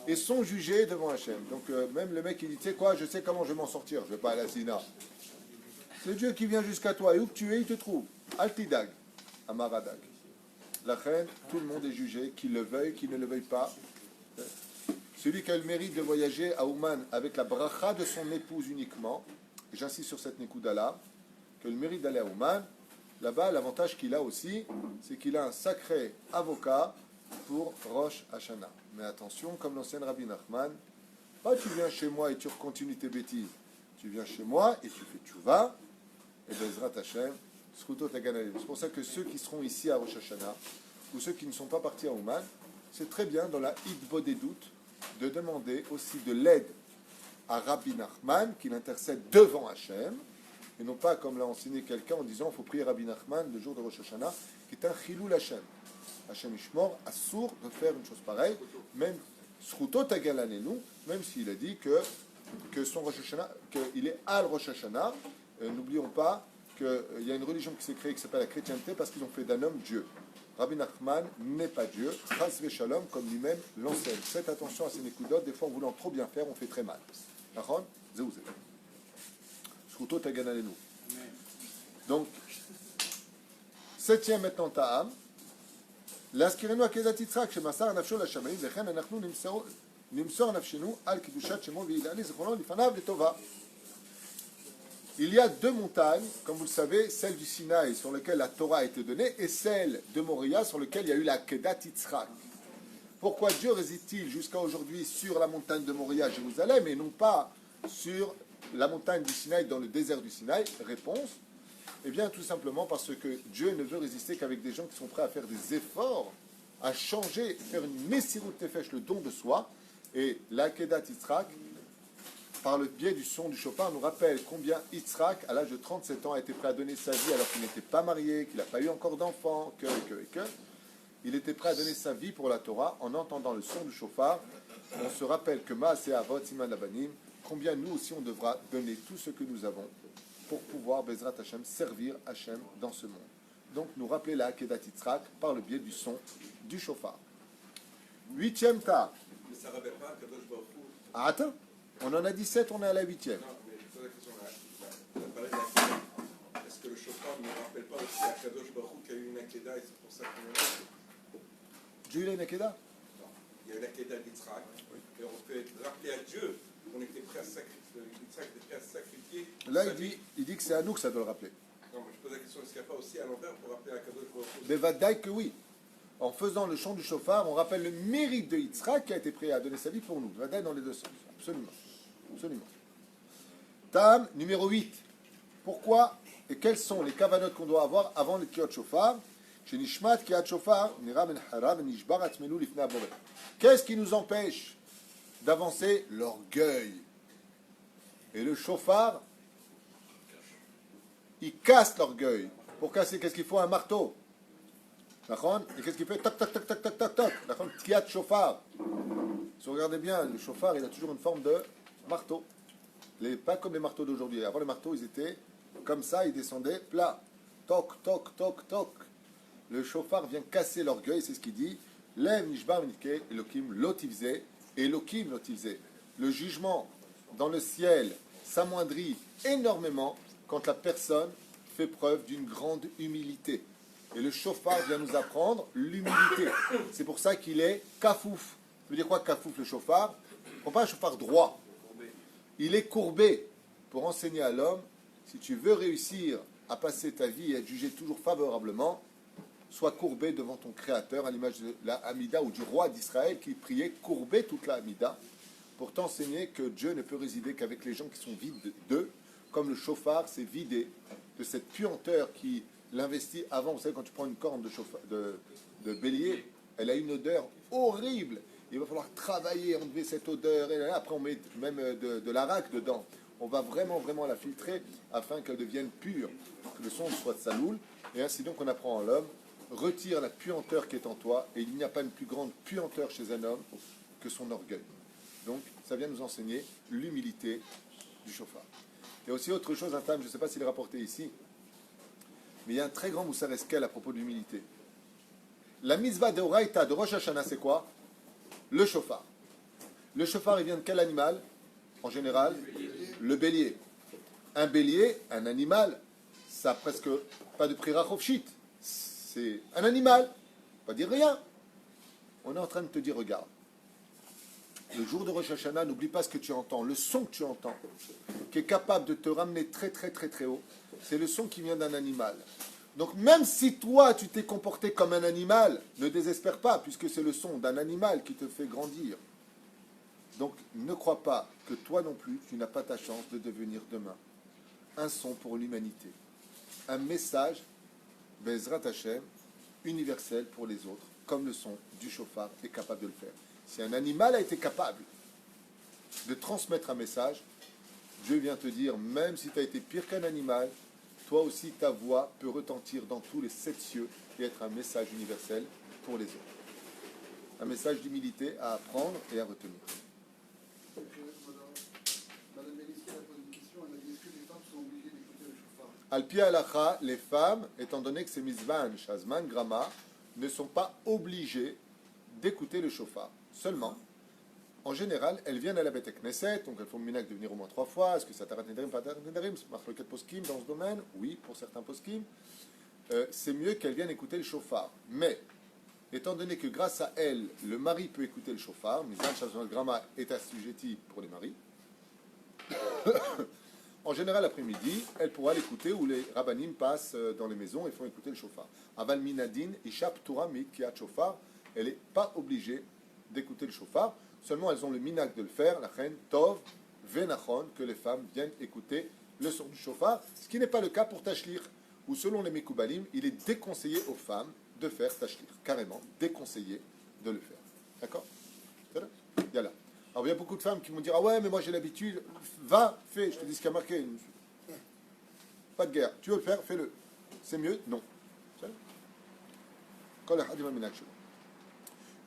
et sont jugées devant Hachem. Donc, même le mec, il dit, tu sais quoi, je sais comment je vais m'en sortir, je ne vais pas aller à Sina. C'est Dieu qui vient jusqu'à toi, et où que tu es, il te trouve. Altidag, Amaradag. La reine, tout le monde est jugé, qu'il le veuille, qu'il ne le veuille pas. Celui qui a le mérite de voyager à Ouman avec la bracha de son épouse uniquement, et j'insiste sur cette Nekuda-là, que le mérite d'aller à Ouman, là-bas, l'avantage qu'il a aussi, c'est qu'il a un sacré avocat pour Rosh Hashanah. Mais attention, comme l'enseigne Rabbi Nachman, pas tu viens chez moi et tu continues tes bêtises. Tu viens chez moi et tu fais tchouva, et Bezrat Hashem, Skoutot Aganalem. C'est pour ça que ceux qui seront ici à Rosh Hashanah, ou ceux qui ne sont pas partis à Ouman, c'est très bien dans la Hitbo des doutes de demander aussi de l'aide à Rabbi Nachman, qu'il intercède devant Hachem, et non pas comme l'a enseigné quelqu'un en disant il faut prier Rabbi Nachman le jour de Rosh Hashanah, qui est un chilul Hachem. Hachem Ishmor, assour de faire une chose pareille, même Sruto Tagalanenu, même s'il a dit que son Rosh Hashanah, qu'il est al Rosh Hashanah. N'oublions pas qu'il y a une religion qui s'est créée qui s'appelle la chrétienté parce qu'ils ont fait d'un homme Dieu. Rabbi Nachman n'est pas Dieu, Chas Shalom, comme lui-même l'enseigne. Faites attention à ces nékudotes, des fois en voulant trop bien faire, on fait très mal. D'accord ? Zéouzé. Sruto Tagalanenu. Donc, septième maintenant Ta'am. להזכירנו עקדת יצחק שמסר נפשו לשמיים וכן אנחנו נמסור נפשנו על קדושת שמו ויעלה זיכרונו לפניו לטובה. Il y a deux montagnes, comme vous le savez, celle du Sinaï sur laquelle la Torah a été donnée et celle de Moria sur laquelle il y a eu la Kedat Yitzhak. Pourquoi Dieu réside-t-il jusqu'à aujourd'hui sur la montagne de Moria à Jérusalem et non pas sur la montagne du Sinaï dans le désert du Sinaï? Réponse. Eh bien, tout simplement parce que Dieu ne veut résister qu'avec des gens qui sont prêts à faire des efforts, à changer, faire une Messirut Nefesh, le don de soi. Et la Kedat Yitzhak, par le biais du son du chauffard, nous rappelle combien Yitzhak, à l'âge de 37 ans, a été prêt à donner sa vie alors qu'il n'était pas marié, qu'il n'a pas eu encore d'enfant, il était prêt à donner sa vie pour la Torah en entendant le son du chauffard. On se rappelle que Maaseh Avot Siman Labanim, combien nous aussi on devra donner tout ce que nous avons pour pouvoir, Bezrat Hashem, servir Hashem dans ce monde. Donc, nous rappeler la Kedat Yitzhak par le biais du son du chauffard. Huitième tas. Mais ça ne rappelle pas Kadosh Baruch Hu. Ah, attends, on en a 17, on est à la huitième. Non, mais je pose la question là. On a parlé de la Kedah. Est-ce que le chauffard ne rappelle pas aussi à Kadosh Baruch Hu qu'il y a eu une Akedah et c'est pour ça qu'on est là? Dieu, il a une Akedah? Non. Il y a une Akedah d'Yitzhak. Et on peut rappeler à Dieu qu'on était prêt à sacrifier. Yitzhak était prêt à sacrifier. Là, il dit que c'est à nous que ça doit le rappeler. Non, mais je pose la question, est-ce qu'il n'y a pas aussi à l'envers pour rappeler à Kadosh Baruch Hu? Mais Vadaï que oui. En faisant le chant du chauffard, on rappelle le mérite de Yitzhak qui a été prêt à donner sa vie pour nous. Vadaï dans les deux sens. Absolument. Absolument. Tam numéro 8. Pourquoi et quelles sont les kavanotes qu'on doit avoir avant le kiot shofar? Chez Nishmat kiat shofar, nira ben hara ben nishbar atmenu lifnei haboré. Qu'est-ce qui nous empêche d'avancer? L'orgueil. Et le chauffard, il casse l'orgueil. Pour casser, qu'est-ce qu'il faut? Un marteau. D'accord? Et qu'est-ce qu'il fait? Toc, toc, toc, toc, toc, toc, toc. D'accord? Kiat shofar. Si vous regardez bien, le chauffard, il a toujours une forme de marteau. Pas comme les marteaux d'aujourd'hui. Avant, les marteaux, ils étaient comme ça, ils descendaient plat. Toc, toc, toc, toc. Le chauffard vient casser l'orgueil, c'est ce qu'il dit. Lev nishbar minike, Elokim lotivze, Elokim lotivze. Le jugement dans le ciel s'amoindrit énormément quand la personne fait preuve d'une grande humilité. Et le chauffard vient nous apprendre l'humilité. C'est pour ça qu'il est kafouf. Ça veut dire quoi kafouf, le chauffard? Il ne prend pas un chauffard droit. Il est courbé pour enseigner à l'homme, si tu veux réussir à passer ta vie et être jugé toujours favorablement, sois courbé devant ton Créateur, à l'image de la Hamida ou du roi d'Israël qui priait courbé toute la Hamida pour t'enseigner que Dieu ne peut résider qu'avec les gens qui sont vides d'eux, comme le chauffard s'est vidé de cette puanteur qui l'investit avant. Vous savez, quand tu prends une corne de bélier, elle a une odeur horrible. Il va falloir travailler, enlever cette odeur. Et là, après, on met même de l'arak dedans. On va vraiment, vraiment la filtrer afin qu'elle devienne pure, que le son soit de saloul. Et ainsi donc, on apprend à l'homme, retire la puanteur qui est en toi. Et il n'y a pas une plus grande puanteur chez un homme que son orgueil. Donc, ça vient nous enseigner l'humilité du chauffard. Il y a aussi autre chose, un thème, je ne sais pas s'il est rapporté ici, mais il y a un très grand Moussar Eskel à propos de l'humilité. La mitzvah de Oraïta de Rosh Hashanah, c'est quoi? Le chauffard. Le chauffard, il vient de quel animal? En général, le bélier. Un bélier, un animal, ça n'a presque pas de prirachofshit. C'est un animal. Pas dire rien. On est en train de te dire, regarde. Le jour de Rosh Hashanah, n'oublie pas ce que tu entends, le son que tu entends, qui est capable de te ramener très très très très haut. C'est le son qui vient d'un animal. Donc même si toi, tu t'es comporté comme un animal, ne désespère pas, puisque c'est le son d'un animal qui te fait grandir. Donc ne crois pas que toi non plus, tu n'as pas ta chance de devenir demain un son pour l'humanité. Un message, Bezrat Hashem, universel pour les autres. comme le son du chauffard est capable de le faire. Si un animal a été capable de transmettre un message, Dieu vient te dire, même si tu as été pire qu'un animal, toi aussi ta voix peut retentir dans tous les 7 cieux et être un message universel pour les autres. Un message d'humilité à apprendre et à retenir. Madame Bélissier a posé une question, elle a dit est-ce que les femmes sont obligées d'écouter le chauffard? Al-Pi Halacha, les femmes, étant donné que c'est Mizvan, Shazman, Grama, ne sont pas obligées d'écouter le chauffard. Seulement, en général, elles viennent à la Beth Knesset, donc elles font le minac de venir au moins 3 fois. Est-ce que ça t'arrête Nedarim, pas t'arrête Nedarim? C'est marqué le poskim dans ce domaine? Oui, pour certains poskim. C'est mieux qu'elles viennent écouter le chauffard. Mais, étant donné que grâce à elles, le mari peut écouter le chauffard, Mizan Shazman Grama est assujetti pour les maris, en général, l'après-midi, elle pourra l'écouter où les rabbanim passent dans les maisons et font écouter le chauffard. Aval minadin, ishap Torah mikiat chauffard, elle n'est pas obligée d'écouter le chauffard. Seulement, elles ont le minac de le faire, la reine Tov, Venachon, que les femmes viennent écouter le son du chauffard, ce qui n'est pas le cas pour Tashlir, où selon les Mekoubalim, il est déconseillé aux femmes de faire Tashlir, carrément déconseillé de le faire. D'accord? Yalla. Alors il y a beaucoup de femmes qui vont dire ah ouais mais moi j'ai l'habitude, va, fais, je te dis ce qu'il y a marqué. Pas de guerre, tu veux le faire, fais-le. C'est mieux? Non.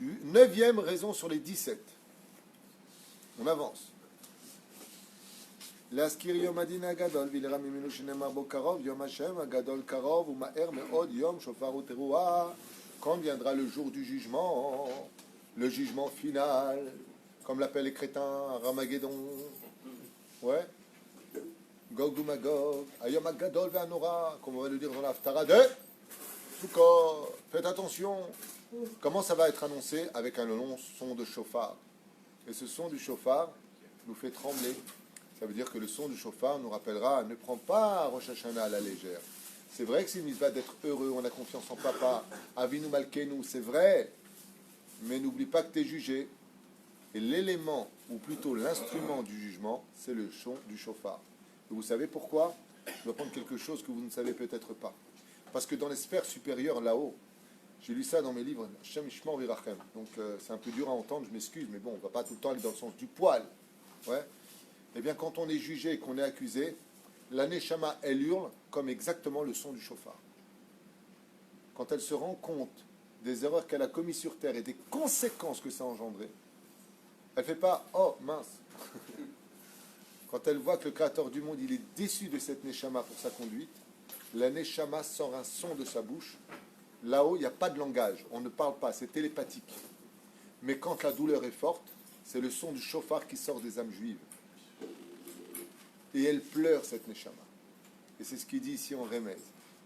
9e raison sur les 17. On avance. להזכיר יום הדין הגדול ולרע ממנו שנאמר בו קרוב יום השם הגדול קרוב ומהר מאוד יום שופר ותרועה. Quand viendra le jour du jugement, le jugement final, comme l'appellent les crétins, Ramageddon, ouais, Gog ou Magog, Ayom Agadol ve'anora, comme on va le dire dans l'Haftara de Sukkot. Faites attention. Comment ça va être annoncé? Avec un long son de chauffard. Et ce son du chauffard nous fait trembler. Ça veut dire que le son du chauffard nous rappellera, ne prends pas Rosh Hashanah à la légère. C'est vrai que c'est une mitzvah d'être heureux, on a confiance en papa, Avinu Malkenu, c'est vrai, mais n'oublie pas que tu es jugé. Et l'élément, ou plutôt l'instrument du jugement, c'est le son du chauffard. Et vous savez pourquoi? Je vais prendre quelque chose que vous ne savez peut-être pas. Parce que dans les sphères supérieures là-haut, j'ai lu ça dans mes livres, Shem Ishmor Virachem. Donc c'est un peu dur à entendre, je m'excuse, mais bon, on ne va pas tout le temps aller dans le sens du poil. Ouais. Eh bien, quand on est jugé et qu'on est accusé, la Neshama, elle hurle comme exactement le son du chauffard. Quand elle se rend compte des erreurs qu'elle a commises sur terre et des conséquences que ça a engendré, elle ne fait pas « Oh, mince !» Quand elle voit que le Créateur du monde, il est déçu de cette Neshama pour sa conduite, la Neshama sort un son de sa bouche. Là-haut, il n'y a pas de langage, on ne parle pas, c'est télépathique. Mais quand la douleur est forte, c'est le son du chauffard qui sort des âmes juives. Et elle pleure, cette Neshama. Et c'est ce qu'il dit ici en Remez.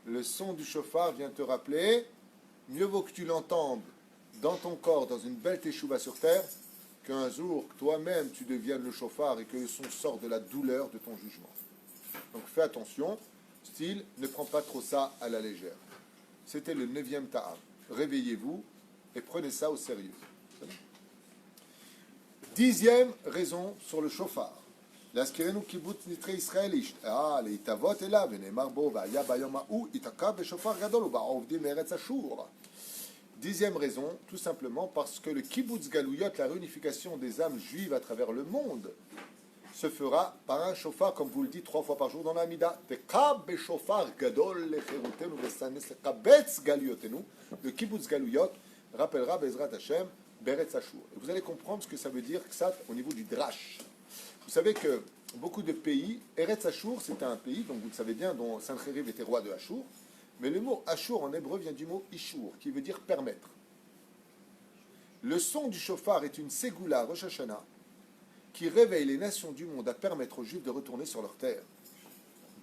Le son du chauffard vient te rappeler, mieux vaut que tu l'entendes dans ton corps, dans une belle teshuva sur terre, qu'un jour, toi-même, tu deviennes le chauffard et que le son sort de la douleur de ton jugement. Donc fais attention, style, ne prends pas trop ça à la légère. C'était le 9e ta'am. Réveillez-vous et prenez ça au sérieux. 10e raison sur le chauffard. להזכירנו קיבוץ נתחי ישראל להתאבות אליו ונאמר בו והיה ביום ההוא ייתקע בשופר גדול ובאו עובדים מארץ אשור. 10e raison, tout simplement parce que le kibbutz galouyot, la réunification des âmes juives à travers le monde, se fera par un chauffard, comme vous le dites 3 fois par jour dans la Mida. Teka beshofar gadol lecherutenu vesanes lekabetz galouyotenu. Le kibbutz galouyot rappellera Bezrat Hashem Beretz Ashur. Et vous allez comprendre ce que ça veut dire que ça au niveau du drash. Vous savez que beaucoup de pays, Eretz Ashur, c'était un pays, donc vous le savez bien, dont Sancheriv était roi de Ashur, mais le mot Ashur en hébreu vient du mot Ishur, qui veut dire permettre. Le son du chauffard est une ségoula Rosh Hashanah qui réveille les nations du monde à permettre aux Juifs de retourner sur leur terre.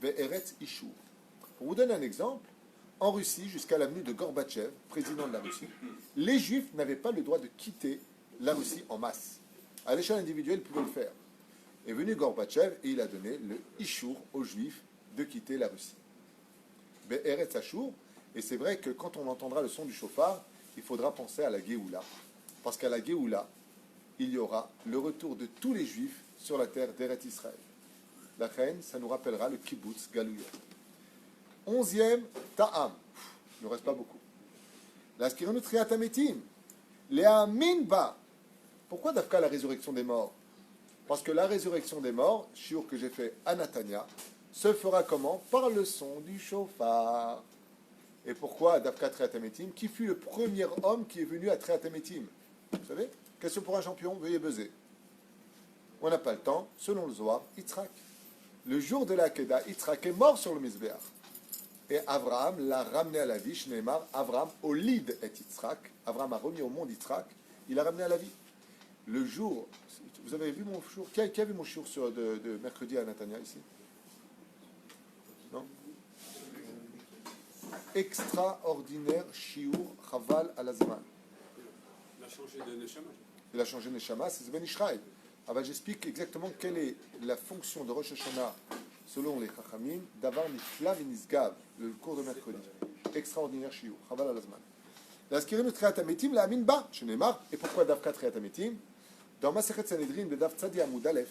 Be'eretz Ishur. Pour vous donner un exemple, en Russie, jusqu'à l'avenue de Gorbatchev, président de la Russie, les Juifs n'avaient pas le droit de quitter la Russie en masse. À l'échelle individuelle, ils pouvaient le faire. Est venu Gorbatchev et il a donné le Ishur aux Juifs de quitter la Russie. Be'eretz Ashur, et c'est vrai que quand on entendra le son du chauffard, il faudra penser à la Géoula. Parce qu'à la Géoula, il y aura le retour de tous les Juifs sur la terre d'Eretz Israël. La reine, ça nous rappellera le kibbutz Galouyot. 11e ta'am. Il ne reste pas beaucoup. L'askirenu triat ametim. Le'amin ba. Pourquoi d'Afka la résurrection des morts? Parce que la résurrection des morts, shiur que j'ai fait à Natania, se fera comment? Par le son du chauffard. Et pourquoi d'Afka triat ametim? Qui fut le premier homme qui est venu à triat ametim? Vous savez? Question pour un champion, veuillez buzzer. On n'a pas le temps, selon le Zohar, Yitzhak. Le jour de la Kedah, Yitzhak est mort sur le Mizbeach. Et Abraham l'a ramené à la vie, Shneimar, Abraham, au lead est Yitzhak. Abraham a remis au monde Yitzhak, il l'a ramené à la vie. Le jour, vous avez vu mon jour? Qui a vu mon jour de mercredi à Natania ici? Non? Extraordinaire shiur chaval al-azman. Il a changé de Neshama. Il a changé de Neshama, c'est Ben Ishraï. Alors j'explique exactement quelle est la fonction de Rosh Hashanah selon les Chachamim, d'avoir Nifla V'Nisgav, le cours de mercredi. Extraordinaire shiur, chaval al-azman. L'askirinu triat ametim la amin ba, Shneimar. Et pourquoi Davka triat ametim? Dans Masechet Sanhedrin, de Dav Tzadi Amoud Aleph,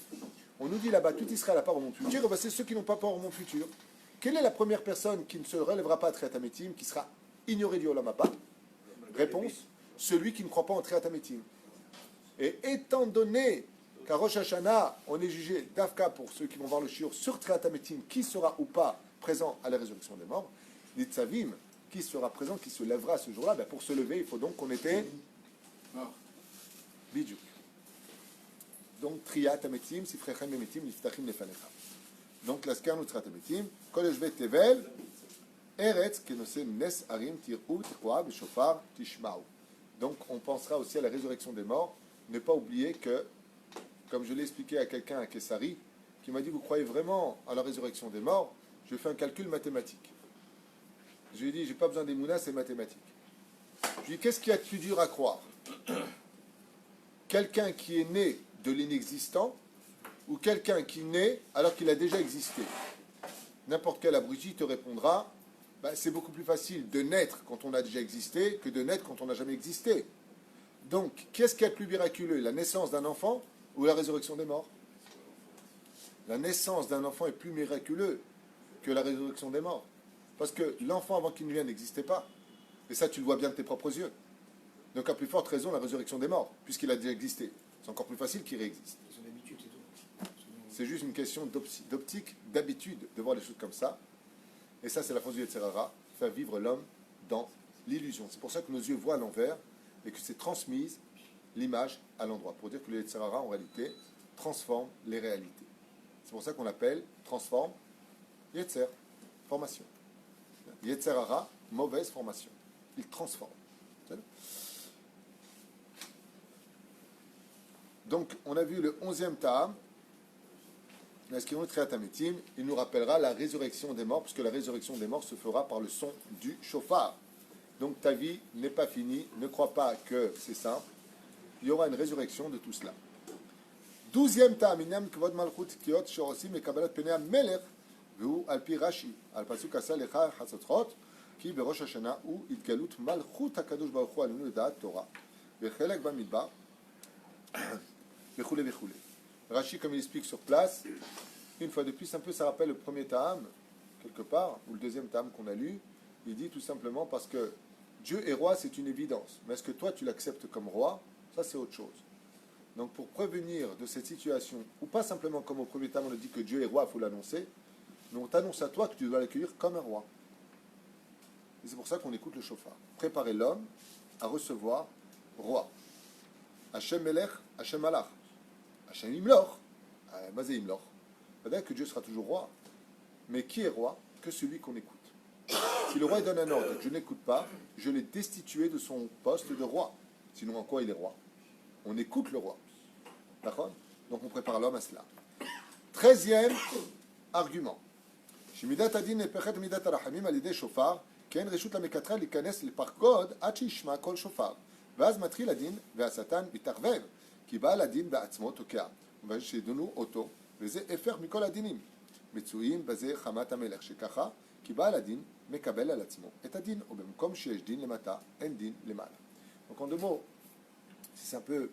on nous dit là-bas, tout Israël a part au monde futur, et bien c'est ceux qui n'ont pas part au monde futur. Quelle est la première personne qui ne se relèvera pas à triat ametim, qui sera ignorée du Olam Haba? Réponse, celui qui ne croit pas en triat ametim. Et étant donné qu'à Rosh Hashanah, on est jugé d'Afka pour ceux qui vont voir le shiur sur triat ametim, qui sera ou pas présent à la résurrection des morts, Nitzavim, qui sera présent, qui se lèvera ce jour-là, ben pour se lever, il faut donc qu'on était mort. Bidjouk. Donc, triat ametim, sifrechem emetim, liftachim lefanecha. Donc, l'askarnu triat ametim, kol eshvet tevel, eretz kenose nes arim tir'u tichua b'shofar tishma'u. Donc, on pensera aussi à la résurrection des morts. Ne pas oublier que, comme je l'ai expliqué à quelqu'un à Kessari, qui m'a dit, vous croyez vraiment à la résurrection des morts? Je fais un calcul mathématique. Je lui ai dit, j'ai pas besoin des mounas, c'est mathématique. Je lui ai dit, qu'est-ce qu'il y a de plus dur à croire? Quelqu'un qui est né de l'inexistant ou quelqu'un qui naît alors qu'il a déjà existé? N'importe quel abruti te répondra, bah, c'est beaucoup plus facile de naître quand on a déjà existé que de naître quand on n'a jamais existé. Donc, qu'est-ce qui est le plus miraculeux? La naissance d'un enfant ou la résurrection des morts? La naissance d'un enfant est plus miraculeux que la résurrection des morts. Parce que l'enfant, avant qu'il ne vienne, n'existait pas. Et ça, tu le vois bien de tes propres yeux. Donc, à plus forte raison, la résurrection des morts, puisqu'il a déjà existé. C'est encore plus facile qu'il réexiste. C'est juste une question d'optique, d'habitude, de voir les choses comme ça. Et ça, c'est la force du Yetzer Hara, faire vivre l'homme dans l'illusion. C'est pour ça que nos yeux voient à l'envers et que c'est transmise l'image à l'endroit. Pour dire que le Yetzer Hara, en réalité, transforme les réalités. C'est pour ça qu'on l'appelle transforme Yetzer, formation. Yetzer Hara, mauvaise formation. Il transforme. Donc, on a vu le 11e Ta'am, il nous rappellera la résurrection des morts, puisque la résurrection des morts se fera par le son du chauffard. Donc, ta vie n'est pas finie, ne crois pas que c'est simple. Il y aura une résurrection de tout cela. 12e Ta'am, Inam Kvod Malchut Kiot Shorosim et Kabbalat Penea Melech, Vu Alpi Rashi, Al Pasuk Asa Lecha Hatzotrot, Ki Berosh Hashanah, ou Itgalut Malchut HaKadosh Baruch Hu Alinu Ledaat Torah, Bechelek Bamidbar, Bechoulé, Bechoulé. Rashi, comme il explique sur place, une fois de plus, un peu ça rappelle le premier Ta'am, quelque part, ou le deuxième Ta'am qu'on a lu, il dit tout simplement parce que Dieu est roi, c'est une évidence. Mais est-ce que toi, tu l'acceptes comme roi? Ça, c'est autre chose. Donc, pour prévenir de cette situation, ou pas simplement comme au premier Ta'am, on a dit que Dieu est roi, il faut l'annoncer, mais on t'annonce à toi que tu dois l'accueillir comme un roi. Et c'est pour ça qu'on écoute le chauffard. Préparer l'homme à recevoir roi. Hachem Melech, Hachem Malach. Hachem Imlor, Mazé Imlor. C'est-à-dire que Dieu sera toujours roi. Mais qui est roi? Que celui qu'on écoute. Si le roi donne un ordre, je n'écoute pas, je l'ai destitué de son poste de roi. Sinon, en quoi il est roi? On écoute le roi. D'accord? Donc on prépare l'homme à cela. 13e argument. Shimidat adin epechet midat arachamim alidei shofar, ken reshut lamekatra likanes leparkod ad shishma kol shofar. ואז מתחיל הדין והשטן מתערבב, כי בעל הדין בעצמו תוקע, ושידונו אותו, וזה הפך מכל הדינים. מצויים בזה חמת המלך, שככה, כי בעל הדין מקבל על עצמו את הדין, ובמקום שיש דין למטה, אין דין למעלה. Donc en deux mots, c'est un peu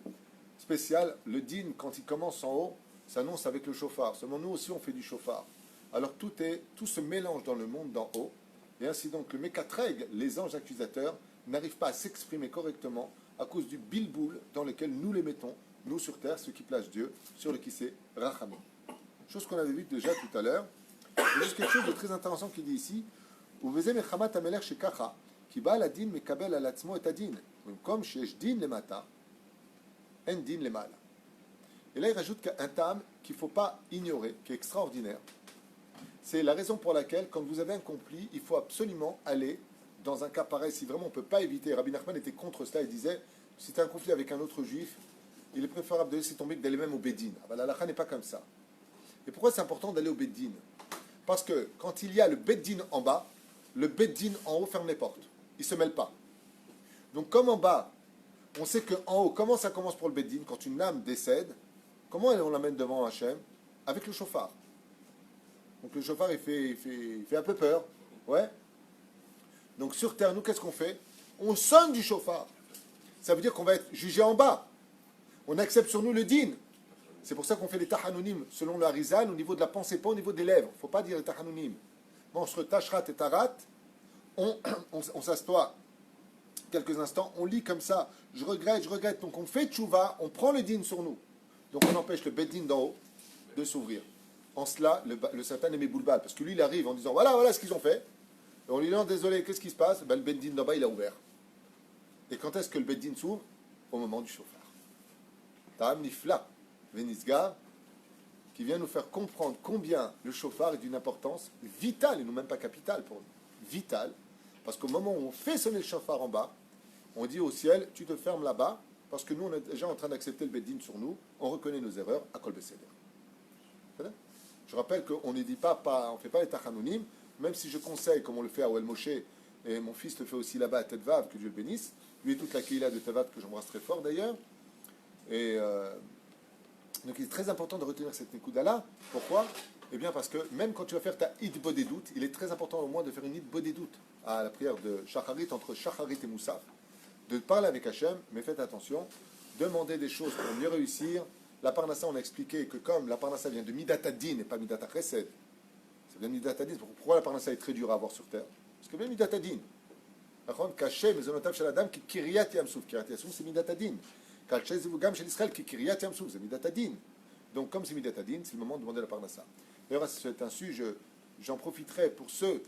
spécial, le din, quand il commence en haut, s'annonce avec le chauffard. Seulement nous aussi on fait du chauffard. Alors tout se mélange dans le monde d'en haut, et ainsi donc le Mekatreg, les anges accusateurs, n'arrivent pas à s'exprimer correctement à cause du bilboul dans lequel nous les mettons, nous sur terre, ceux qui placent Dieu, sur le kissé Rachamim. Chose qu'on avait vue déjà tout à l'heure. Il y a juste quelque chose de très intéressant qu'il dit ici. Uveze mechamat amelech shekacha, ki ba la din mekabel al atzmo et adin, comme shesh din le mata, en din le mal. Et là, il rajoute un tam qu'il ne faut pas ignorer, qui est extraordinaire. C'est la raison pour laquelle, quand vous avez un conflit, il faut absolument aller dans un cas pareil, si vraiment on ne peut pas éviter. Rabbi Nachman était contre cela, il disait, si tu as un conflit avec un autre juif, il est préférable de laisser tomber que d'aller même au Bédine. Ah ben, la halakha n'est pas comme ça. Et pourquoi c'est important d'aller au Bédine? Parce que quand il y a le Bédine en bas, le Bédine en haut ferme les portes. Il ne se mêle pas. Donc comme en bas, on sait qu'en haut, comment ça commence pour le Bédine? Quand une âme décède, comment on l'amène devant Hachem? Avec le chauffard. Donc le chauffard, il fait un peu peur. Ouais. Donc sur terre, nous, qu'est-ce qu'on fait? On sonne du chauffard. Ça veut dire qu'on va être jugé en bas. On accepte sur nous le din. C'est pour ça qu'on fait les tahanounim selon le Harizal au niveau de la pensée, pas au niveau des lèvres. Il ne faut pas dire les tahanounim. On se retachrat et tarat, on s'assoit quelques instants, on lit comme ça, je regrette. Donc on fait tchouva, on prend le din sur nous. Donc on empêche le beddin d'en haut de s'ouvrir. En cela, le Satan est méboulbal, parce que lui, il arrive en disant, voilà ce qu'ils ont fait. Et on lui dit, non, désolé, qu'est-ce qui se passe? Ben, le beddin d'en bas, il a ouvert. Et quand est-ce que le beddin s'ouvre? Au moment du chauffard. Ta'am nifla, Venisgar, qui vient nous faire comprendre combien le chauffard est d'une importance vitale, et non même pas capitale pour nous. Vitale, parce qu'au moment où on fait sonner le chauffard en bas, on dit au ciel, tu te fermes là-bas, parce que nous, on est déjà en train d'accepter le beddin sur nous, on reconnaît nos erreurs à Kol Beseder. Je rappelle qu'on ne dit pas, on ne fait pas les tachanounim, même si je conseille, comme on le fait à Ouel Moshe, et mon fils le fait aussi là-bas à Tedvav, que Dieu le bénisse, lui et toute la Keïla de Tedvav, que j'embrasse très fort d'ailleurs. Et donc il est très important de retenir cette Nekuda-là. Pourquoi? Eh bien parce que même quand tu vas faire ta Hit Bodedout, il est très important au moins de faire une Hit Bodedout à la prière de Shacharit, entre Shacharit et Moussaf, de parler avec Hachem, mais faites attention, demandez des choses pour mieux réussir. La Parnassa, on a expliqué que comme la Parnassa vient de Midat Adin et pas Midat Chesed, ça vient de Midat Adin. Pourquoi la Parnassa est très dure à avoir sur terre? Parce que vient Midat Adin. Caché, mais on chez la dame qui Kiryat Yamsouf. Kiryat Yamsouf, c'est Midat Adin. Caché, c'est Vugam chez l'Israël qui Kiryat Yamsouf, c'est Midat Adin. Donc, comme c'est Midat Adin, c'est le moment de demander la Parnassa. D'ailleurs, c'est un sujet, j'en profiterai pour ceux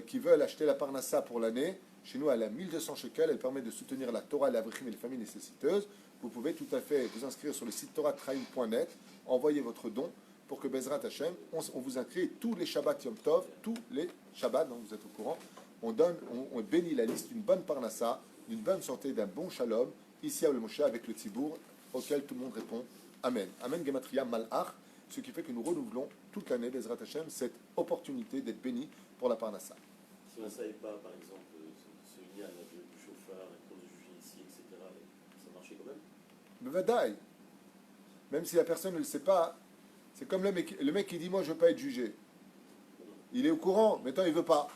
qui veulent acheter la Parnassa pour l'année. Chez nous, elle a 1200 shekels, elle permet de soutenir la Torah, l'Avrichim et les familles nécessiteuses. Vous pouvez tout à fait vous inscrire sur le site toratraim.net, envoyer votre don pour que Bezrat Hashem, on vous inscrit tous les Shabbats Yom Tov, tous les Shabbats, donc vous êtes au courant, on bénit la liste d'une bonne Parnassa, d'une bonne santé, d'un bon Shalom, ici à Ouel Moshe avec le Tzibour, auquel tout le monde répond Amen. Amen Gematria Malach, ce qui fait que nous renouvelons toute l'année, Bezrat Hashem, cette opportunité d'être béni pour la Parnassa. Si on ne savait pas, par exemple, ce lien du chauffard et pour le juger ici, etc., ça marchait quand même? Bevadaï. Même si la personne ne le sait pas, c'est comme le mec qui dit moi je ne veux pas être jugé. Il est au courant, mais toi il ne veut pas.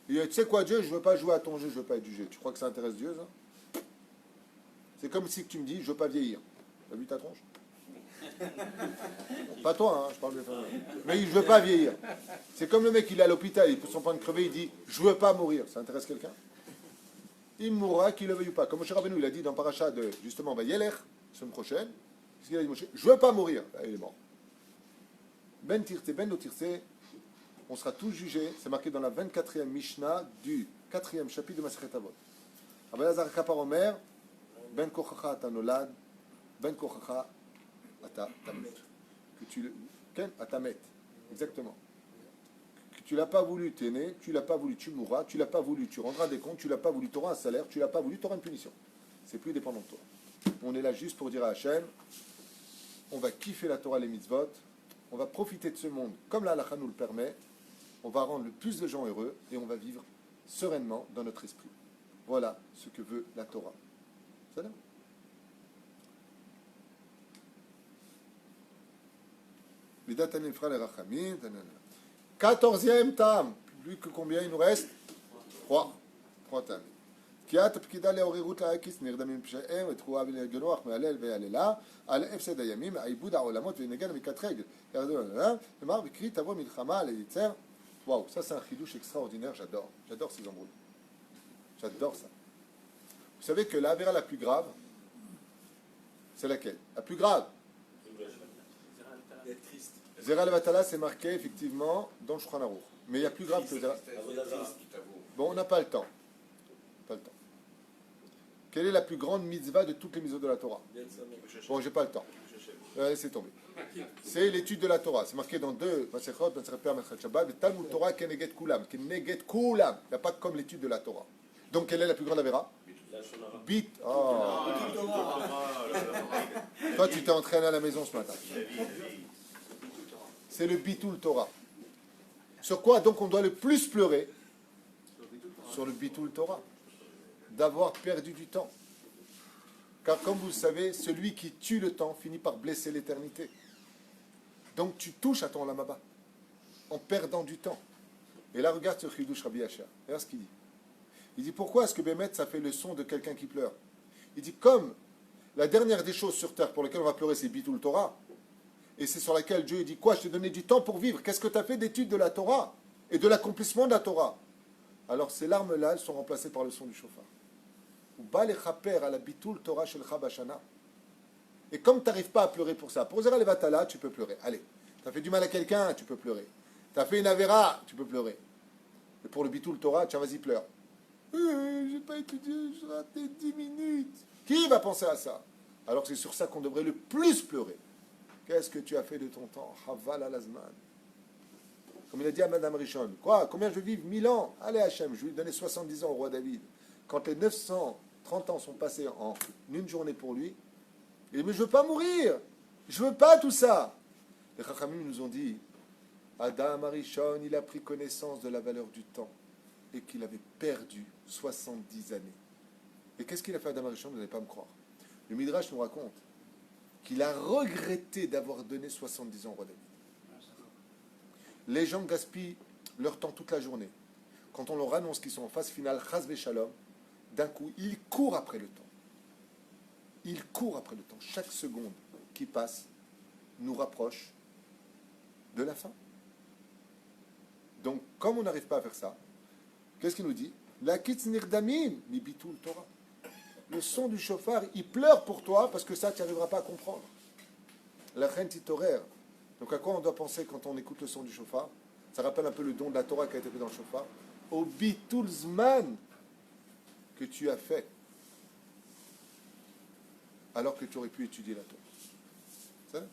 Il dit tu sais quoi Dieu, je ne veux pas jouer à ton jeu, je ne veux pas être jugé. Tu crois que ça intéresse Dieu ça? C'est comme si tu me dis je ne veux pas vieillir. Tu as vu ta tronche? Pas toi, hein, je parle de femmes. Mais je ne veux pas vieillir. C'est comme le mec il est à l'hôpital, il peut son point de crever, il dit je ne veux pas mourir. Ça intéresse quelqu'un? Il mourra qu'il le veuille ou pas. Comme Moshe Rabbeinu il a dit dans Paracha de justement Vayelech, semaine prochaine, qu'est-ce qu'il a dit Moshe? Je ne veux pas mourir. Là, il est mort. Ben Tirse, Ben no Tirse, on sera tous jugés. C'est marqué dans la 24e Mishnah du 4e chapitre de Masechet Avot. Abelazar Kapar Omer, Ben Kochacha ata nolad, Ben Kochacha ata tamet. Que tu atamet, exactement. Que tu l'as pas voulu, tu es né, tu l'as pas voulu, tu mourras, tu l'as pas voulu, tu rendras des comptes, tu l'as pas voulu, tu auras un salaire, tu l'as pas voulu, tu auras une punition. C'est plus dépendant de toi. On est là juste pour dire à Hachem, on va kiffer la Torah, les mitzvot, on va profiter de ce monde comme la halakha nous le permet, on va rendre le plus de gens heureux et on va vivre sereinement dans notre esprit. Voilà ce que veut la Torah. C'est là. Midat Anifra le Rachamim. 14e tam. Plus que combien il nous reste? 3. 3 tam. תקיעת הפקידה לעוררות להקיס נרדמים פשעיהם ותחועה ולגנוח מהלל והללה על הפסד הימים, העיבוד העולמות ונגן מקט רגל. ירדו לעולם, כלומר, וקרי תבוא מלחמה על היצר. Waouh, ça c'est un chidouche extraordinaire, j'adore ces embrouilles. J'adore ça. Vous savez que la Avera la plus grave, c'est laquelle? La plus grave. Être triste. Zera Levatala, c'est marqué effectivement dans le Shulchan Aruch. Mais il y a plus grave que Zera. Bon, on n'a pas le temps. Pas le temps. Quelle est la plus grande mitzvah de toutes les mitzvahs de la Torah? Bon, j'ai pas le temps. Laissez tomber. C'est l'étude de la Torah. C'est marqué dans deux Masechot, Masechet Per, Masechet Shabbat, le Talmud Torah Keneged Kulam. Keneged Kulam. Il n'y a pas comme l'étude de la Torah. Donc, quelle est la plus grande Avera? Bit. Oh. Toi, tu t'es entraîné à la maison ce matin. C'est le Bitul Torah. Sur quoi donc on doit le plus pleurer? Sur le Bitul Torah. D'avoir perdu du temps. Car comme vous le savez, celui qui tue le temps finit par blesser l'éternité. Donc tu touches à ton lamaba en perdant du temps. Et là, regarde ce Chidush Rabbi Asher. Regarde ce qu'il dit. Il dit, pourquoi est-ce que Bémet, ça fait le son de quelqu'un qui pleure? Il dit, comme la dernière des choses sur terre pour lesquelles on va pleurer, c'est Bitul Torah, et c'est sur laquelle Dieu dit, quoi, je t'ai donné du temps pour vivre. Qu'est-ce que tu as fait d'études de la Torah et de l'accomplissement de la Torah? Alors ces larmes-là, elles sont remplacées par le son du shofar. Ou ba lechaper à la Bitul Torah shelcha bashana. Et comme tu n'arrives pas à pleurer pour ça, pour Zera Levatala, tu peux pleurer. Allez, tu as fait du mal à quelqu'un, tu peux pleurer. Tu as fait une Avera, tu peux pleurer. Et pour le Bitul Torah, tiens, vas-y, pleure. J'ai pas étudié, j'ai raté 10 minutes. Qui va penser à ça? Alors c'est sur ça qu'on devrait le plus pleurer. Qu'est-ce que tu as fait de ton temps? Haval al-Azman. Comme il a dit à Madame Rishon. Quoi? Combien je vais vivre? 1000 ans. Allez Hachem, je vais lui donner 70 ans au roi David. Quand les 930 ans sont passés en une journée pour lui, il dit, mais je veux pas mourir. Je veux pas tout ça. Les Chachamim nous ont dit, Adam Arishon, il a pris connaissance de la valeur du temps et qu'il avait perdu 70 années. Et qu'est-ce qu'il a fait Adam Arishon? Vous n'allez pas me croire. Le Midrash nous raconte qu'il a regretté d'avoir donné 70 ans au roi David. Les gens gaspillent leur temps toute la journée. Quand on leur annonce qu'ils sont en phase finale, Chas Veshalom, d'un coup, ils courent après le temps. Ils courent après le temps. Chaque seconde qui passe nous rapproche de la fin. Donc, comme on n'arrive pas à faire ça, qu'est-ce qu'il nous dit? La kitz nirdamim mi bitul Torah. Le son du chauffard, il pleure pour toi parce que ça, tu n'arriveras pas à comprendre. La reine titoraire. Donc, à quoi on doit penser quand on écoute le son du chauffard? Ça rappelle un peu le don de la Torah qui a été fait dans le chauffard. Au bitul zman que tu as fait alors que tu aurais pu étudier la Torah.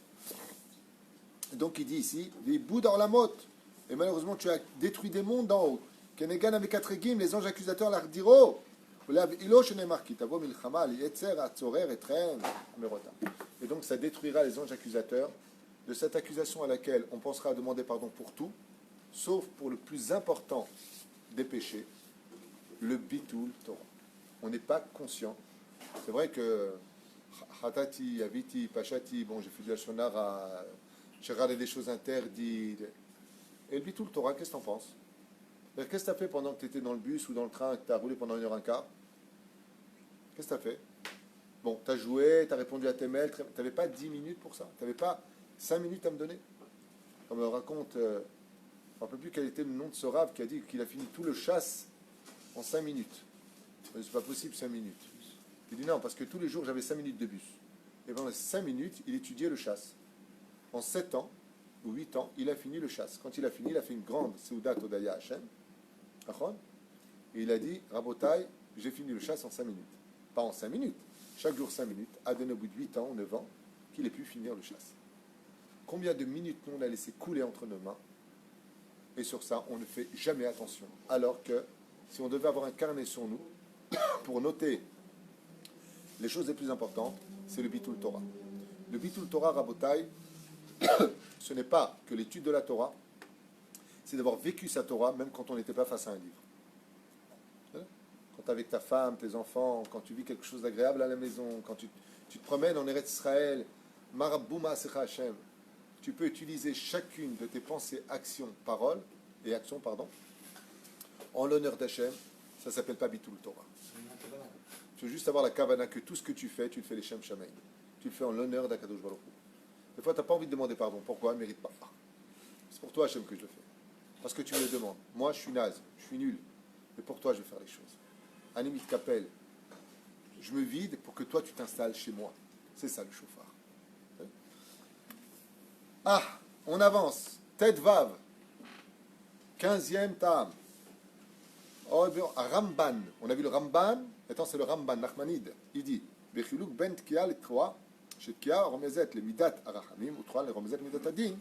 Donc, il dit ici, les bouts dans la motte. Et malheureusement, tu as détruit des mondes d'en haut. Kenegan avec quatre guim, les anges accusateurs l'ardiro. Et donc ça détruira les anges accusateurs de cette accusation à laquelle on pensera à demander pardon pour tout, sauf pour le plus important des péchés, le bitul Torah. On n'est pas conscient. C'est vrai que Hatati, Aviti, Pachati, bon j'ai fait de la shonara, j'ai regardé des choses interdites. Et le bitul Torah, qu'est-ce que t'en penses? Qu'est-ce que tu as fait pendant que tu étais dans le bus ou dans le train, que tu as roulé pendant 1h15? Qu'est-ce que tu as fait? Bon, tu as joué, tu as répondu à tes mails, tu n'avais pas 10 minutes pour ça? Tu n'avais pas 5 minutes à me donner? Comme on raconte, je ne me rappelle plus quel était le nom de ce rave qui a dit qu'il a fini tout le chasse en 5 minutes. C'est pas possible 5 minutes. Il dit non, parce que tous les jours j'avais 5 minutes de bus. Et pendant 5 minutes, il étudiait le chasse. En 7 ans, ou 8 ans, il a fini le chasse. Quand il a fini, il a fait une grande Seudat Odaya Hashem. Et il a dit, Rabotai, j'ai fini le chasse en 5 minutes. Pas en 5 minutes. Chaque jour 5 minutes, à donner au bout de 8 ans, 9 ans, qu'il ait pu finir le chasse. Combien de minutes nous on a laissé couler entre nos mains? Et sur ça, on ne fait jamais attention. Alors que, si on devait avoir un carnet sur nous, pour noter les choses les plus importantes, c'est le Bitul Torah. Le Bitul Torah, Rabotai, ce n'est pas que l'étude de la Torah, c'est d'avoir vécu sa Torah même quand on n'était pas face à un livre. Quand tu es avec ta femme, tes enfants, quand tu vis quelque chose d'agréable à la maison, quand tu te promènes en Eretz Israël, Marabouma Secha Hashem, tu peux utiliser chacune de tes pensées, actions, paroles, en l'honneur d'Hachem. Ça ne s'appelle pas Bitul Torah. Tu veux juste avoir la kavana que tout ce que tu fais, tu le fais les Shem Shamaim. Tu le fais en l'honneur d'Akadosh Baruch Hu. Des fois, tu n'as pas envie de demander pardon. Pourquoi? Il ne mérite pas. C'est pour toi, Hachem, que je le fais. Parce que tu me le demandes. Moi, je suis naze, je suis nul. Mais pour toi, je vais faire les choses. Animit Kapel. Je me vide pour que toi tu t'installes chez moi. C'est ça le shofar. Ah, on avance. Tête Vav. 15e Tam. Oh, Ramban. On a vu le Ramban. Maintenant, c'est le Ramban, Nachmanide. Il dit Bechiluk ben tkia les trois. Chez tkia, remezet les midat arachamim. Ou trois, les remezet midat adin.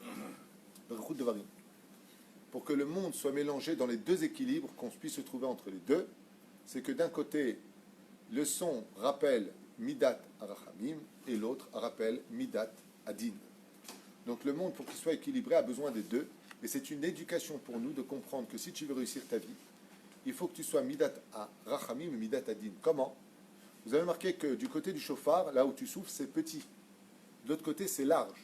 Berechut devarim. Pour que le monde soit mélangé dans les deux équilibres, qu'on puisse se trouver entre les deux, c'est que d'un côté, le son rappelle midat arachamim et l'autre rappelle midat adin. Donc le monde, pour qu'il soit équilibré, a besoin des deux. Et c'est une éducation pour nous de comprendre que si tu veux réussir ta vie, il faut que tu sois midat rachamim et midat adin. Comment? Vous avez remarqué que du côté du shofar, là où tu souffles, c'est petit. De l'autre côté, c'est large.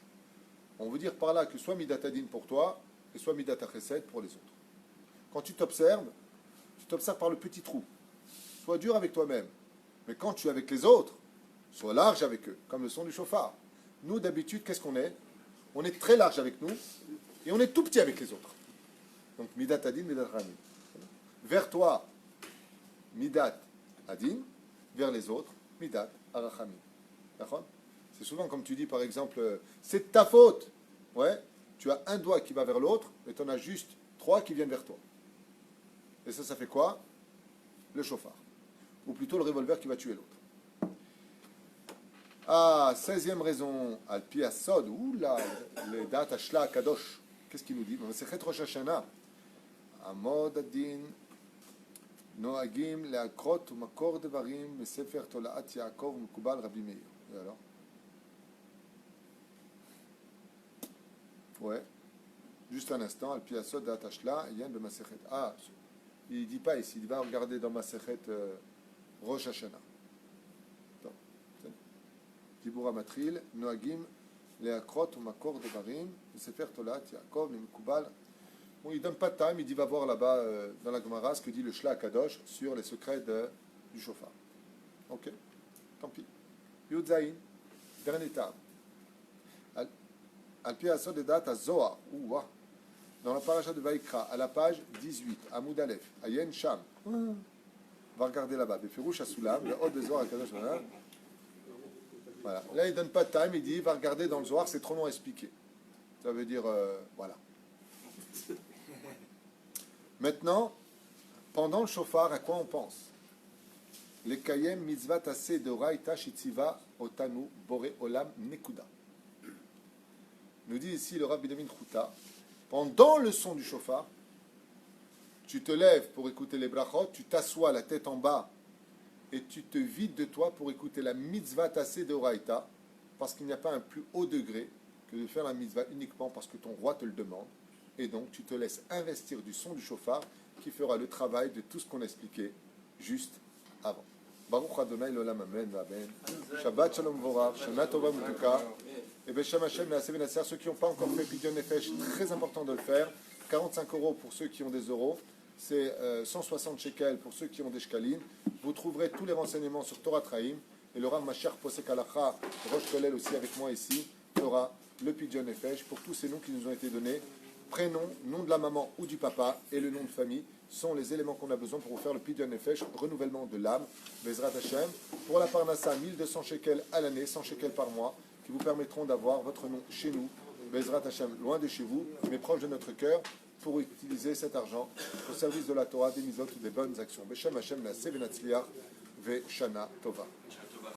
On veut dire par là que soit midat adin pour toi, et soit midat chesed pour les autres. Quand tu t'observes par le petit trou. Sois dur avec toi-même. Mais quand tu es avec les autres, sois large avec eux, comme le son du shofar. Nous, d'habitude, qu'est-ce qu'on est? On est très large avec nous, et on est tout petit avec les autres. Donc, midat adin, midat rachamim. Vers toi, midat adin, vers les autres, midat arachamim. D'accord? C'est souvent comme tu dis, par exemple, c'est de ta faute. Ouais, tu as un doigt qui va vers l'autre, et tu en as juste 3 qui viennent vers toi. Et ça fait quoi? Le shofar. Ou plutôt le revolver qui va tuer l'autre. Ah, 16e raison, Al-Pi Asod, oula, les dates Ashla Kadosh. Qu'est-ce qu'il nous dit? C'est Chet Rosh Hashanah. Amod Adin, Noagim, Leakrot, Makor Devarim, Mesefer Tolaat Yaakov, Mekubal, Rabbi Meir. Et alors? Ouais. Juste un instant, Al-Pi Asod, Da'at Ashla, Yen B'Masechet. Ah, il ne dit pas ici, il va regarder dans Masechet Rosh Hashanah. Dibura Matril, Noagim, Leakrot, Makor Devarim, Sefer Tolat, Yaakov, Mekubal. Bon, il ne donne pas de time, il dit va voir là-bas dans la Gemara ce que dit le Shla Kadosh sur les secrets du shofar. Ok, tant pis. Yud Zayin, dernier table. Al-Pi Asod et date à Zohar, dans la paracha de Vaikra, à la page 18, Amoud Aleph, Ayen Sham. Va regarder là-bas. Befirouch Asulam, le Hod de Zohar Kadosh. Voilà. Là, il ne donne pas de time, il dit va regarder dans le Zohar, c'est trop long à expliquer. Ça veut dire, voilà. Maintenant, pendant le shofar, à quoi on pense? Les kayem mitzvat aseh de raïta shitziva otanu bore olam nekuda. Nous dit ici le Rabbi David Chouta, pendant le son du shofar, tu te lèves pour écouter les brachot, tu t'assois la tête en bas et tu te vides de toi pour écouter la mitzvah tassée de Oraïta, parce qu'il n'y a pas un plus haut degré que de faire la mitzvah uniquement parce que ton roi te le demande. Et donc tu te laisses investir du son du shofar qui fera le travail de tout ce qu'on a expliqué juste avant. Baruch Adonai l'olam amen amen. Shabbat shalom vorav, shana tova mutuka. Et Beshem Hashem, ceux qui n'ont pas encore fait Pidyon Nefesh, très important de le faire. 45 € pour ceux qui ont des euros. C'est 160 shekels pour ceux qui ont des shkalim. Vous trouverez tous les renseignements sur Torah Traim. Et le Rav Mashiach Posek Halacha, Rosh Kolel aussi avec moi ici, fera le Pidyon Nefesh pour tous ces noms qui nous ont été donnés. Prénom, nom de la maman ou du papa et le nom de famille sont les éléments qu'on a besoin pour vous faire le Pidyon Nefesh, renouvellement de l'âme, Bezrat Hashem. Pour la Parnassa, 1200 shekels à l'année, 100 shekels par mois, qui vous permettront d'avoir votre nom chez nous, Bezrat Hashem, loin de chez vous, mais proche de notre cœur, pour utiliser cet argent au service de la Torah, des mitzvot, des bonnes actions. Beshem Hashem, la Sevenatzliach, Ve Shana Tova.